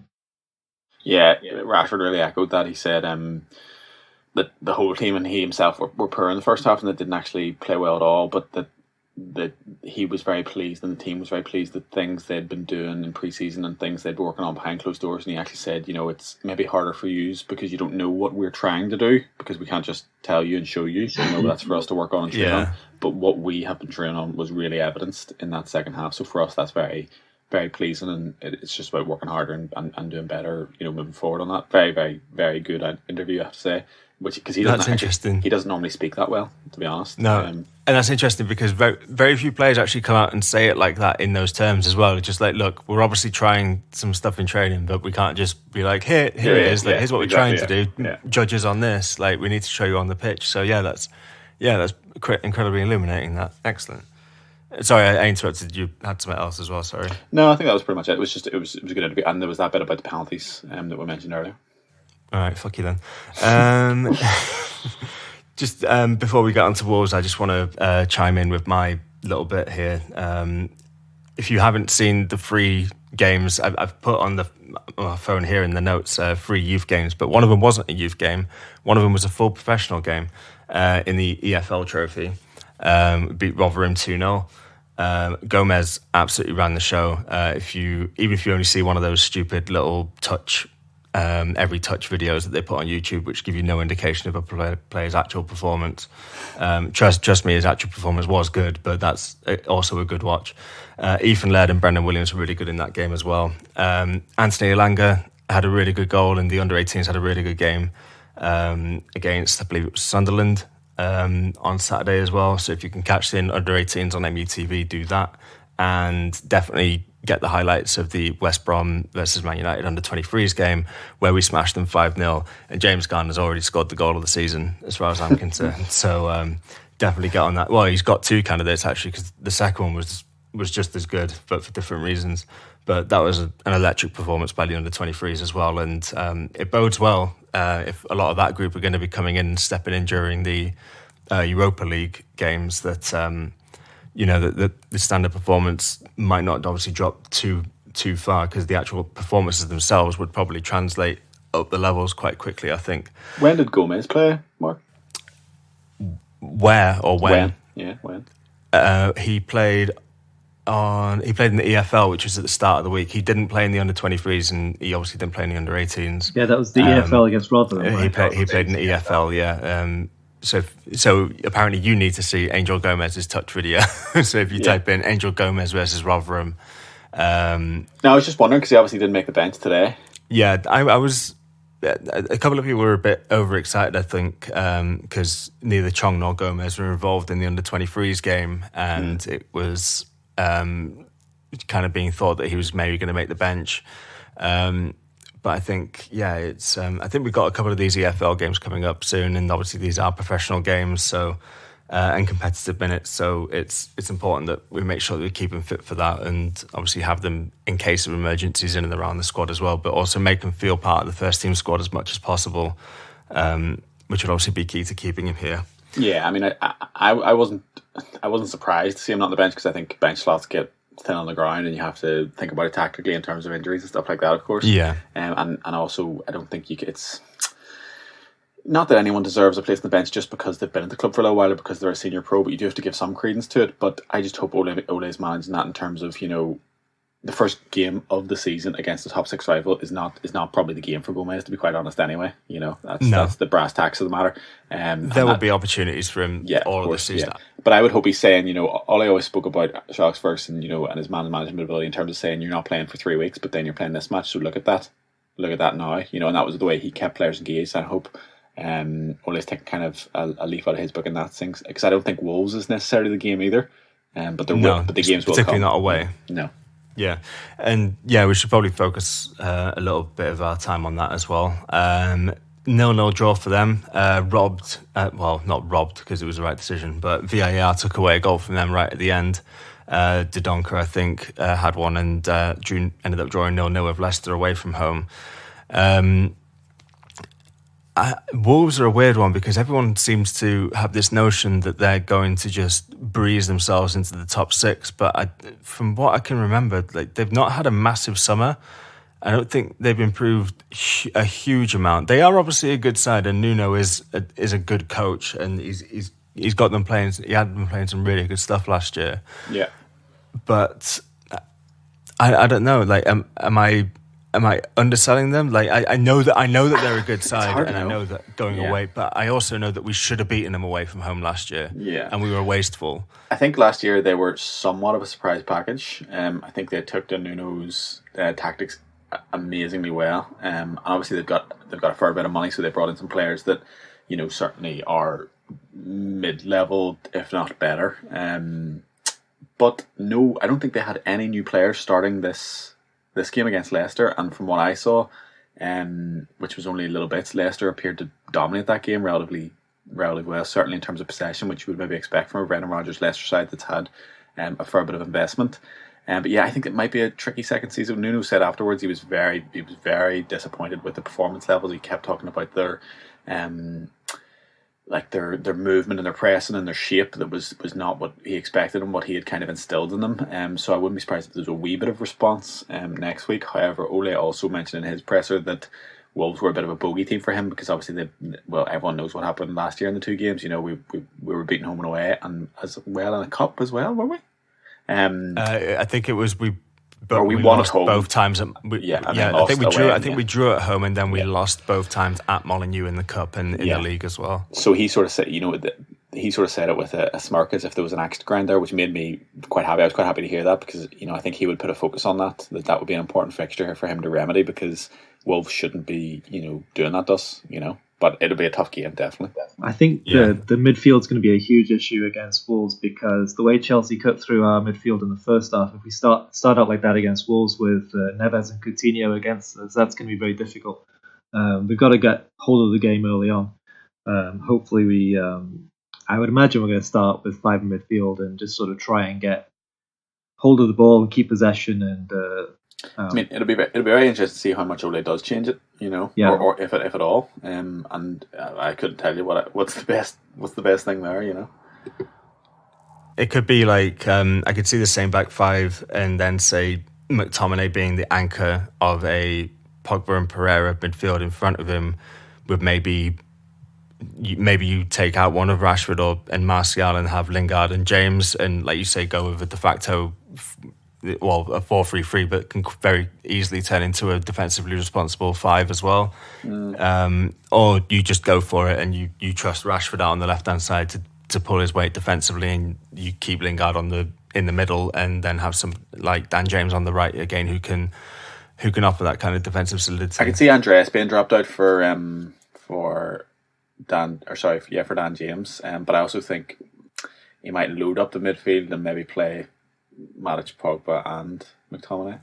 Yeah, Rashford really echoed that. He said that the whole team and he himself were poor in the first half and they didn't actually play well at all, but that he was very pleased and the team was very pleased that things they'd been doing in pre-season and things they'd been working on behind closed doors. And he actually said, it's maybe harder for you because you don't know what we're trying to do, because we can't just tell you and show you. So that's for us to work on and train on. But what we have been training on was really evidenced in that second half. So for us, that's very, very pleasing, and it's just about working harder and doing better, moving forward on that. Very, very, very good interview, I have to say. because he That's interesting. He doesn't normally speak that well, to be honest. No, and that's interesting because very, very few players actually come out and say it like that in those terms as well. It's just like, look, we're obviously trying some stuff in training, but we can't just be like, here it is. Like, here's what we're trying to do. Yeah. Judges on this. Like, we need to show you on the pitch. So that's incredibly illuminating. That excellent. Sorry, I interrupted. You had something else as well. Sorry. No, I think that was pretty much it. It was just it was a good interview, and there was that bit about the penalties that we mentioned earlier. All right, fuck you then. Just before we get on to Wolves, I just want to chime in with my little bit here. If you haven't seen the free games, I've put on my phone here in the notes 3 youth games, but one of them wasn't a youth game. One of them was a full professional game in the EFL Trophy. Beat Rotherham 2-0. Gomez absolutely ran the show. Even if you only see one of those stupid little every touch videos that they put on YouTube, which give you no indication of a player's actual performance. Trust me, his actual performance was good, but that's also a good watch. Ethan Laird and Brendan Williams were really good in that game as well. Anthony Elanga had a really good goal, and the under-18s had a really good game against, I believe it was Sunderland, on Saturday as well. So if you can catch the under-18s on MUTV, do that. And definitely get the highlights of the West Brom versus Man United under-23s game where we smashed them 5-0, and James Garner's already scored the goal of the season as far as I'm concerned. So definitely get on that. Well, he's got 2 candidates actually, because the second one was just as good, but for different reasons. But that was an electric performance by the under-23s as well, and it bodes well if a lot of that group are going to be coming in and stepping in during the Europa League games, that that the standard performance might not obviously drop too far, because the actual performances themselves would probably translate up the levels quite quickly, I think. When did Gomez play, Mark? Where or when? Yeah, when? He played in the EFL, which was at the start of the week. He didn't play in the under-23s, and he obviously didn't play in the under-18s. Yeah, that was the EFL against Rotherham. Right? He played in the EFL, yeah. So apparently you need to see Angel Gomez's touch video. So if you type in Angel Gomez versus Rotherham. No, I was just wondering, because he obviously didn't make the bench today. Yeah, I was. A couple of people were a bit overexcited, I think, because neither Chong nor Gomez were involved in the under-23s game, and it was kind of being thought that he was maybe going to make the bench. But I think, it's. I think we've got a couple of these EFL games coming up soon, and obviously these are professional games, so and competitive minutes. So it's important that we make sure that we keep them fit for that, and obviously have them in case of emergencies in and around the squad as well. But also make them feel part of the first team squad as much as possible, which would obviously be key to keeping him here. Yeah, I mean, I wasn't surprised to see him not on the bench, because I think bench slots get thin on the ground, and you have to think about it tactically in terms of injuries and stuff like that, of course. Yeah. And also, I don't think it's not that anyone deserves a place on the bench just because they've been at the club for a little while or because they're a senior pro, but you do have to give some credence to it. But I just hope Ole's managing that in terms of, the first game of the season against the top 6 rival is not probably the game for Gomez, to be quite honest. Anyway, that's the brass tacks of the matter. There will be opportunities for him all of the season. Yeah. But I would hope he's saying, Ole always spoke about Sharks first, and and his man management ability in terms of saying you're not playing for 3 weeks, but then you're playing this match. So look at that now. And that was the way he kept players engaged. I hope Ole's taking kind of a leaf out of his book in that things, because I don't think Wolves is necessarily the game either. But the games will come. Particularly not away. No. Yeah, and we should probably focus a little bit of our time on that as well. 0-0 draw for them. Not robbed because it was the right decision, but VAR took away a goal from them right at the end. Dodonka, I think, had one, and June ended up drawing 0-0 with Leicester away from home. Wolves are a weird one, because everyone seems to have this notion that they're going to just breeze themselves into the top 6. But from what I can remember, they've not had a massive summer. I don't think they've improved a huge amount. They are obviously a good side, and Nuno is a good coach, and he's got them playing. He had them playing some really good stuff last year. Yeah, but I don't know. Am I underselling them? I know that they're a good side, and I know that going away, but I also know that we should have beaten them away from home last year. Yeah, and we were wasteful. I think last year they were somewhat of a surprise package. I think they took to Nuno's tactics amazingly well. And obviously they've got a fair bit of money, so they brought in some players that certainly are mid-level, if not better. But no, I don't think they had any new players starting this game against Leicester. And from what I saw, which was only a little bit, Leicester appeared to dominate that game relatively well, certainly in terms of possession, which you would maybe expect from a Brendan Rodgers Leicester side that's had a fair bit of investment. But yeah, I think it might be a tricky second season. Nuno said afterwards he was very disappointed with the performance levels. He kept talking about their movement and their pressing and their shape that was not what he expected and what he had kind of instilled in them. So I wouldn't be surprised if there's a wee bit of response next week. However, Ole also mentioned in his presser that Wolves were a bit of a bogey team for him because obviously everyone knows what happened last year in the two games. We were beaten home and away and as well in a cup as well, were we? I think it was we won at home both times. I think we drew. I think we drew at home and then we lost both times at Molineux in the cup and in the league as well. So he sort of said, he sort of said it with a smirk as if there was an axe to grind there, which made me quite happy. I was quite happy to hear that because I think he would put a focus on that would be an important fixture for him to remedy because Wolves shouldn't be doing that to us. But it'll be a tough game, definitely. I think the midfield's going to be a huge issue against Wolves because the way Chelsea cut through our midfield in the first half, if we start out like that against Wolves with Neves and Coutinho against us, that's going to be very difficult. We've got to get hold of the game early on. Hopefully I would imagine we're going to start with 5 in midfield and just sort of try and get hold of the ball and keep possession and... it'll be very interesting to see how much Ole does change it, or if at all. And I couldn't tell you what's the best thing there, It could be like I could see the same back 5, and then say McTominay being the anchor of a Pogba and Pereira midfield in front of him, with maybe you take out one of Rashford and Martial and have Lingard and James, and like you say, go with a de facto. A 4-3-3, but can very easily turn into a defensively responsible 5 as well. Or you just go for it and you trust Rashford out on the left-hand side to pull his weight defensively, and you keep Lingard in the middle, and then have some like Dan James on the right again who can offer that kind of defensive solidity. I can see Andreas being dropped out for Dan James, but I also think he might load up the midfield and maybe play Matic, Pogba and McTominay.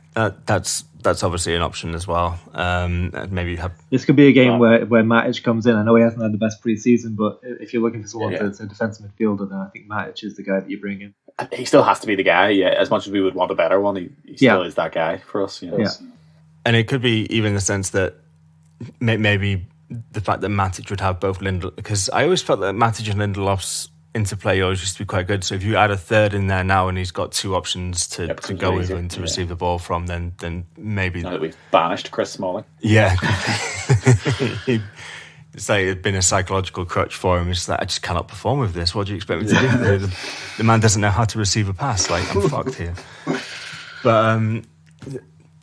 That's obviously an option as well. Maybe this could be a game where Matic comes in. I know he hasn't had the best pre-season, but if you're looking for someone that's a defensive midfielder, then I think Matic is the guy that you bring in. He still has to be the guy. Yeah, as much as we would want a better one, he still is that guy for us. Yeah, and it could be even in the sense that maybe the fact that Matic would have both Lindelof, because I always felt that Matic and Lindelof's interplay always used to be quite good. So if you add a third in there now and he's got 2 options to go with and to receive the ball from, then maybe... Now that we've banished Chris Smalling. Yeah. It's like it's been a psychological crutch for him. It's like, I just cannot perform with this. What do you expect me to do? The man doesn't know how to receive a pass. Like, I'm fucked here. But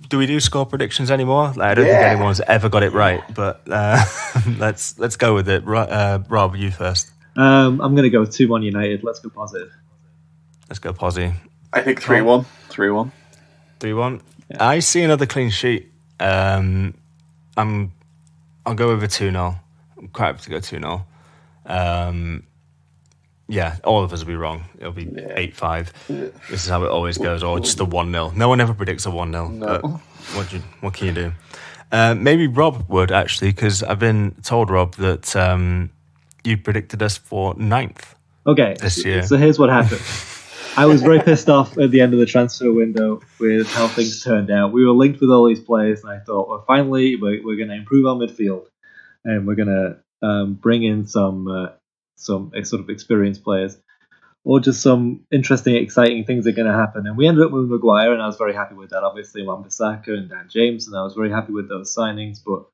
do we do score predictions anymore? I don't think anyone's ever got it right, but let's go with it. Rob, you first. I'm going to go 2-1 United. Let's go positive. Let's go posi. I think 3-1. 3-1. Yeah. I see another clean sheet. I'll go over 2-0. I'm quite happy to go 2-0. Yeah, all of us will be wrong. It'll be 8-5. This is how it always goes, or just a 1-0. No one ever predicts a 1-0. No. But what can you do? Maybe Rob would, actually, because I've been told, Rob, that you predicted us for 9th this year. So here's what happened. I was very pissed off at the end of the transfer window with how things turned out. We were linked with all these players, and I thought, well, finally, we're going to improve our midfield, and we're going to bring in some sort of experienced players, or just some interesting, exciting things are going to happen. And we ended up with Maguire, and I was very happy with that. Obviously, Wan-Bissaka and Dan James, and I was very happy with those signings, but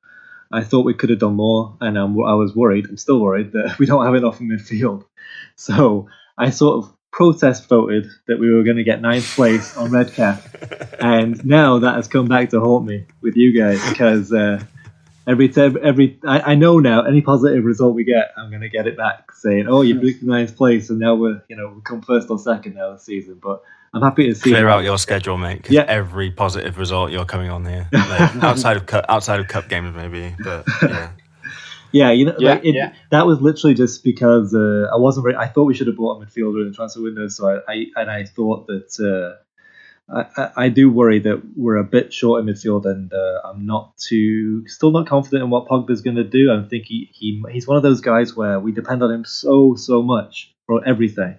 I thought we could have done more, and I was worried. I'm still worried that we don't have enough in midfield. So I sort of protest voted that we were going to get 9th place on Red Cap, and now that has come back to haunt me with you guys, because I know now any positive result we get, I'm going to get it back saying, "Oh, you picked 9th place, and now we'll come 1st or 2nd now this season." But I'm happy to see clear out your schedule, mate. Because every positive result you're coming on here, like, outside of cup games maybe, but yeah. Yeah, that was literally just because I wasn't very. I thought we should have bought a midfielder in the transfer window, so I thought that I do worry that we're a bit short in midfield, and I'm still not confident in what Pogba's going to do. I think he's one of those guys where we depend on him so much for everything,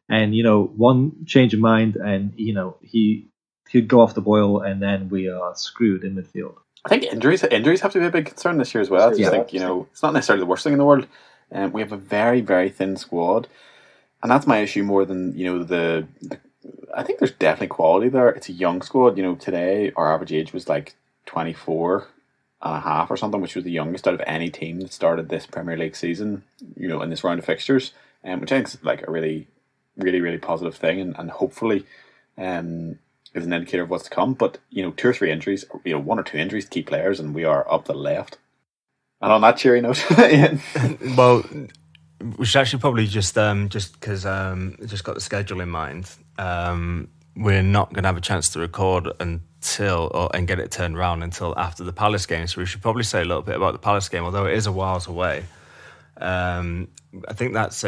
and one change of mind, and he could go off the boil, and then we are screwed in midfield. I think injuries have to be a big concern this year as well. I just think it's not necessarily the worst thing in the world. We have a very, very thin squad, and that's my issue more than the. I think there's definitely quality there. It's a young squad. Today our average age was like 24 and a half or something, which was the youngest out of any team that started this Premier League season. In this round of fixtures, which I think is like a really, really, really positive thing, and hopefully, is an indicator of what's to come. But 2 or 3 injuries, 1 or 2 injuries to key players, and we are up the left. And on that cheery note, well, we should actually probably just because just got the schedule in mind. We're not going to have a chance to record and get it turned around until after the Palace game. So we should probably say a little bit about the Palace game, although it is a whiles away. I think that's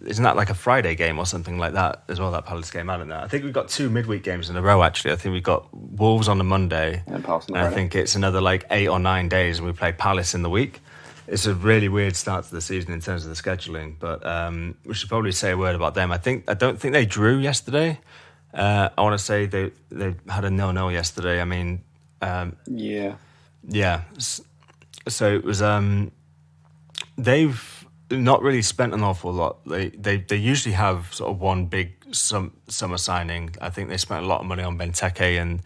isn't that like a Friday game or something like that as well, that Palace game? I don't know. I think we've got 2 midweek games in a row, actually. I think we've got Wolves on the Monday, and I think it's another like 8 or 9 days, and we play Palace in the week. It's a really weird start to the season in terms of the scheduling, but we should probably say a word about them. I don't think they drew yesterday. I want to say they had a 0-0 yesterday. I mean, yeah. So it was. They've not really spent an awful lot. They usually have sort of one big summer signing. I think they spent a lot of money on Benteke, and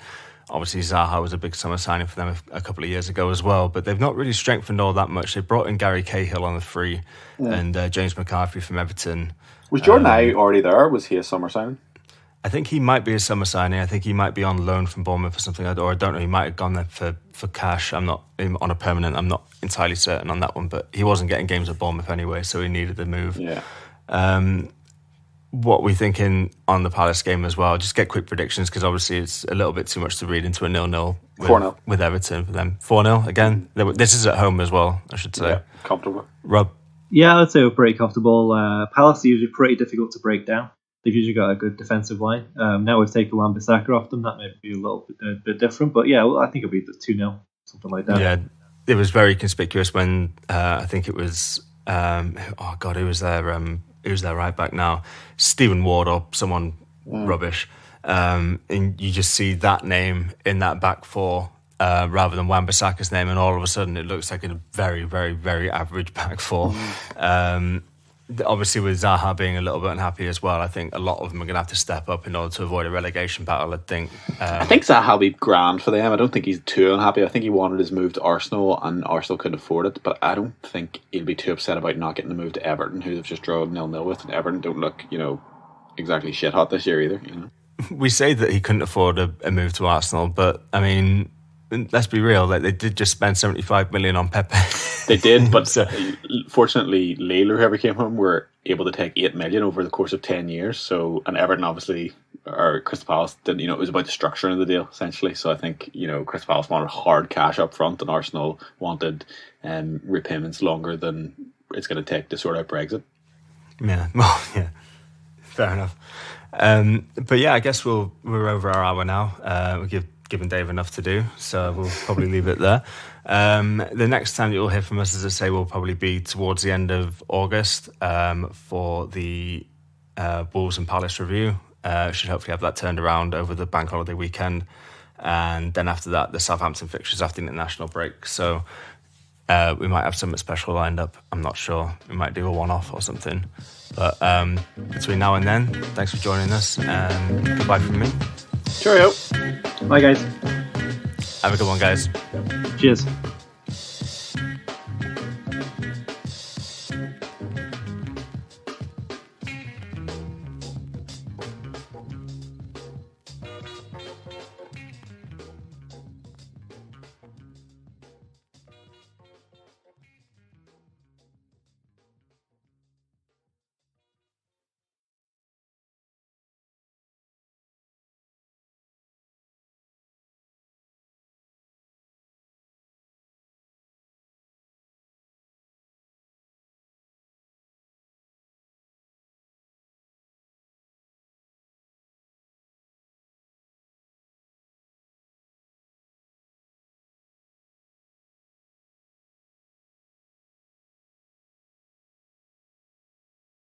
obviously Zaha was a big summer signing for them a couple of years ago as well. But they've not really strengthened all that much. They brought in Gary Cahill on the free, and James McCarthy from Everton. Was Jordan Ayew already there? Was he a summer signing? I think he might be a summer signing. I think he might be on loan from Bournemouth or something, or I don't know. He might have gone there for cash. I'm not on a permanent. I'm not entirely certain on that one, but he wasn't getting games at Bournemouth anyway, so he needed the move. Yeah. What we thinking on the Palace game as well? Just get quick predictions, because obviously it's a little bit too much to read into a 0-0 4-0 with Everton for them. 4-0 again. This is at home as well, I should say. Yeah, comfortable. Rob? Yeah, I'd say we're pretty comfortable. Palace are usually pretty difficult to break down. They've usually got a good defensive line. Now we've taken Wan-Bissaka off them. That may be a little bit different. But yeah, I think it'll be 2-0, something like that. Yeah, it was very conspicuous when I think it was... who was there? Who's their right back now? Stephen Ward or someone rubbish. And you just see that name in that back four rather than Wan-Bissaka's name, and all of a sudden it looks like a very, very, very average back four. Obviously, with Zaha being a little bit unhappy as well, I think a lot of them are going to have to step up in order to avoid a relegation battle, I think. I think Zaha will be grand for them. I don't think he's too unhappy. I think he wanted his move to Arsenal, and Arsenal couldn't afford it. But I don't think he'll be too upset about not getting the move to Everton, who they've just drawn 0-0 with. And Everton don't look, exactly shit hot this year either. We say that he couldn't afford a move to Arsenal, but I mean, let's be real. Like, they did just spend 75 million on Pepe. They did, but fortunately, Lille or whoever came home were able to take 8 million over the course of 10 years. So, and Everton obviously, or Crystal Palace didn't. It was about the structure of the deal essentially. So I think Crystal Palace wanted hard cash up front, and Arsenal wanted repayments longer than it's going to take to sort out Brexit. Yeah, well, yeah, fair enough. But yeah, I guess we're over our hour now. We've given Dave enough to do, so we'll probably leave it there. The next time you'll hear from us, as I say, will probably be towards the end of August for the Wolves and Palace review. Should hopefully have that turned around over the bank holiday weekend, and then after that, the Southampton fixtures after the international break. So we might have something special lined up. I'm not sure. We might do a one-off or something. But between now and then, thanks for joining us, and goodbye from me. Cheerio. Bye, guys. Have a good one, guys. Cheers.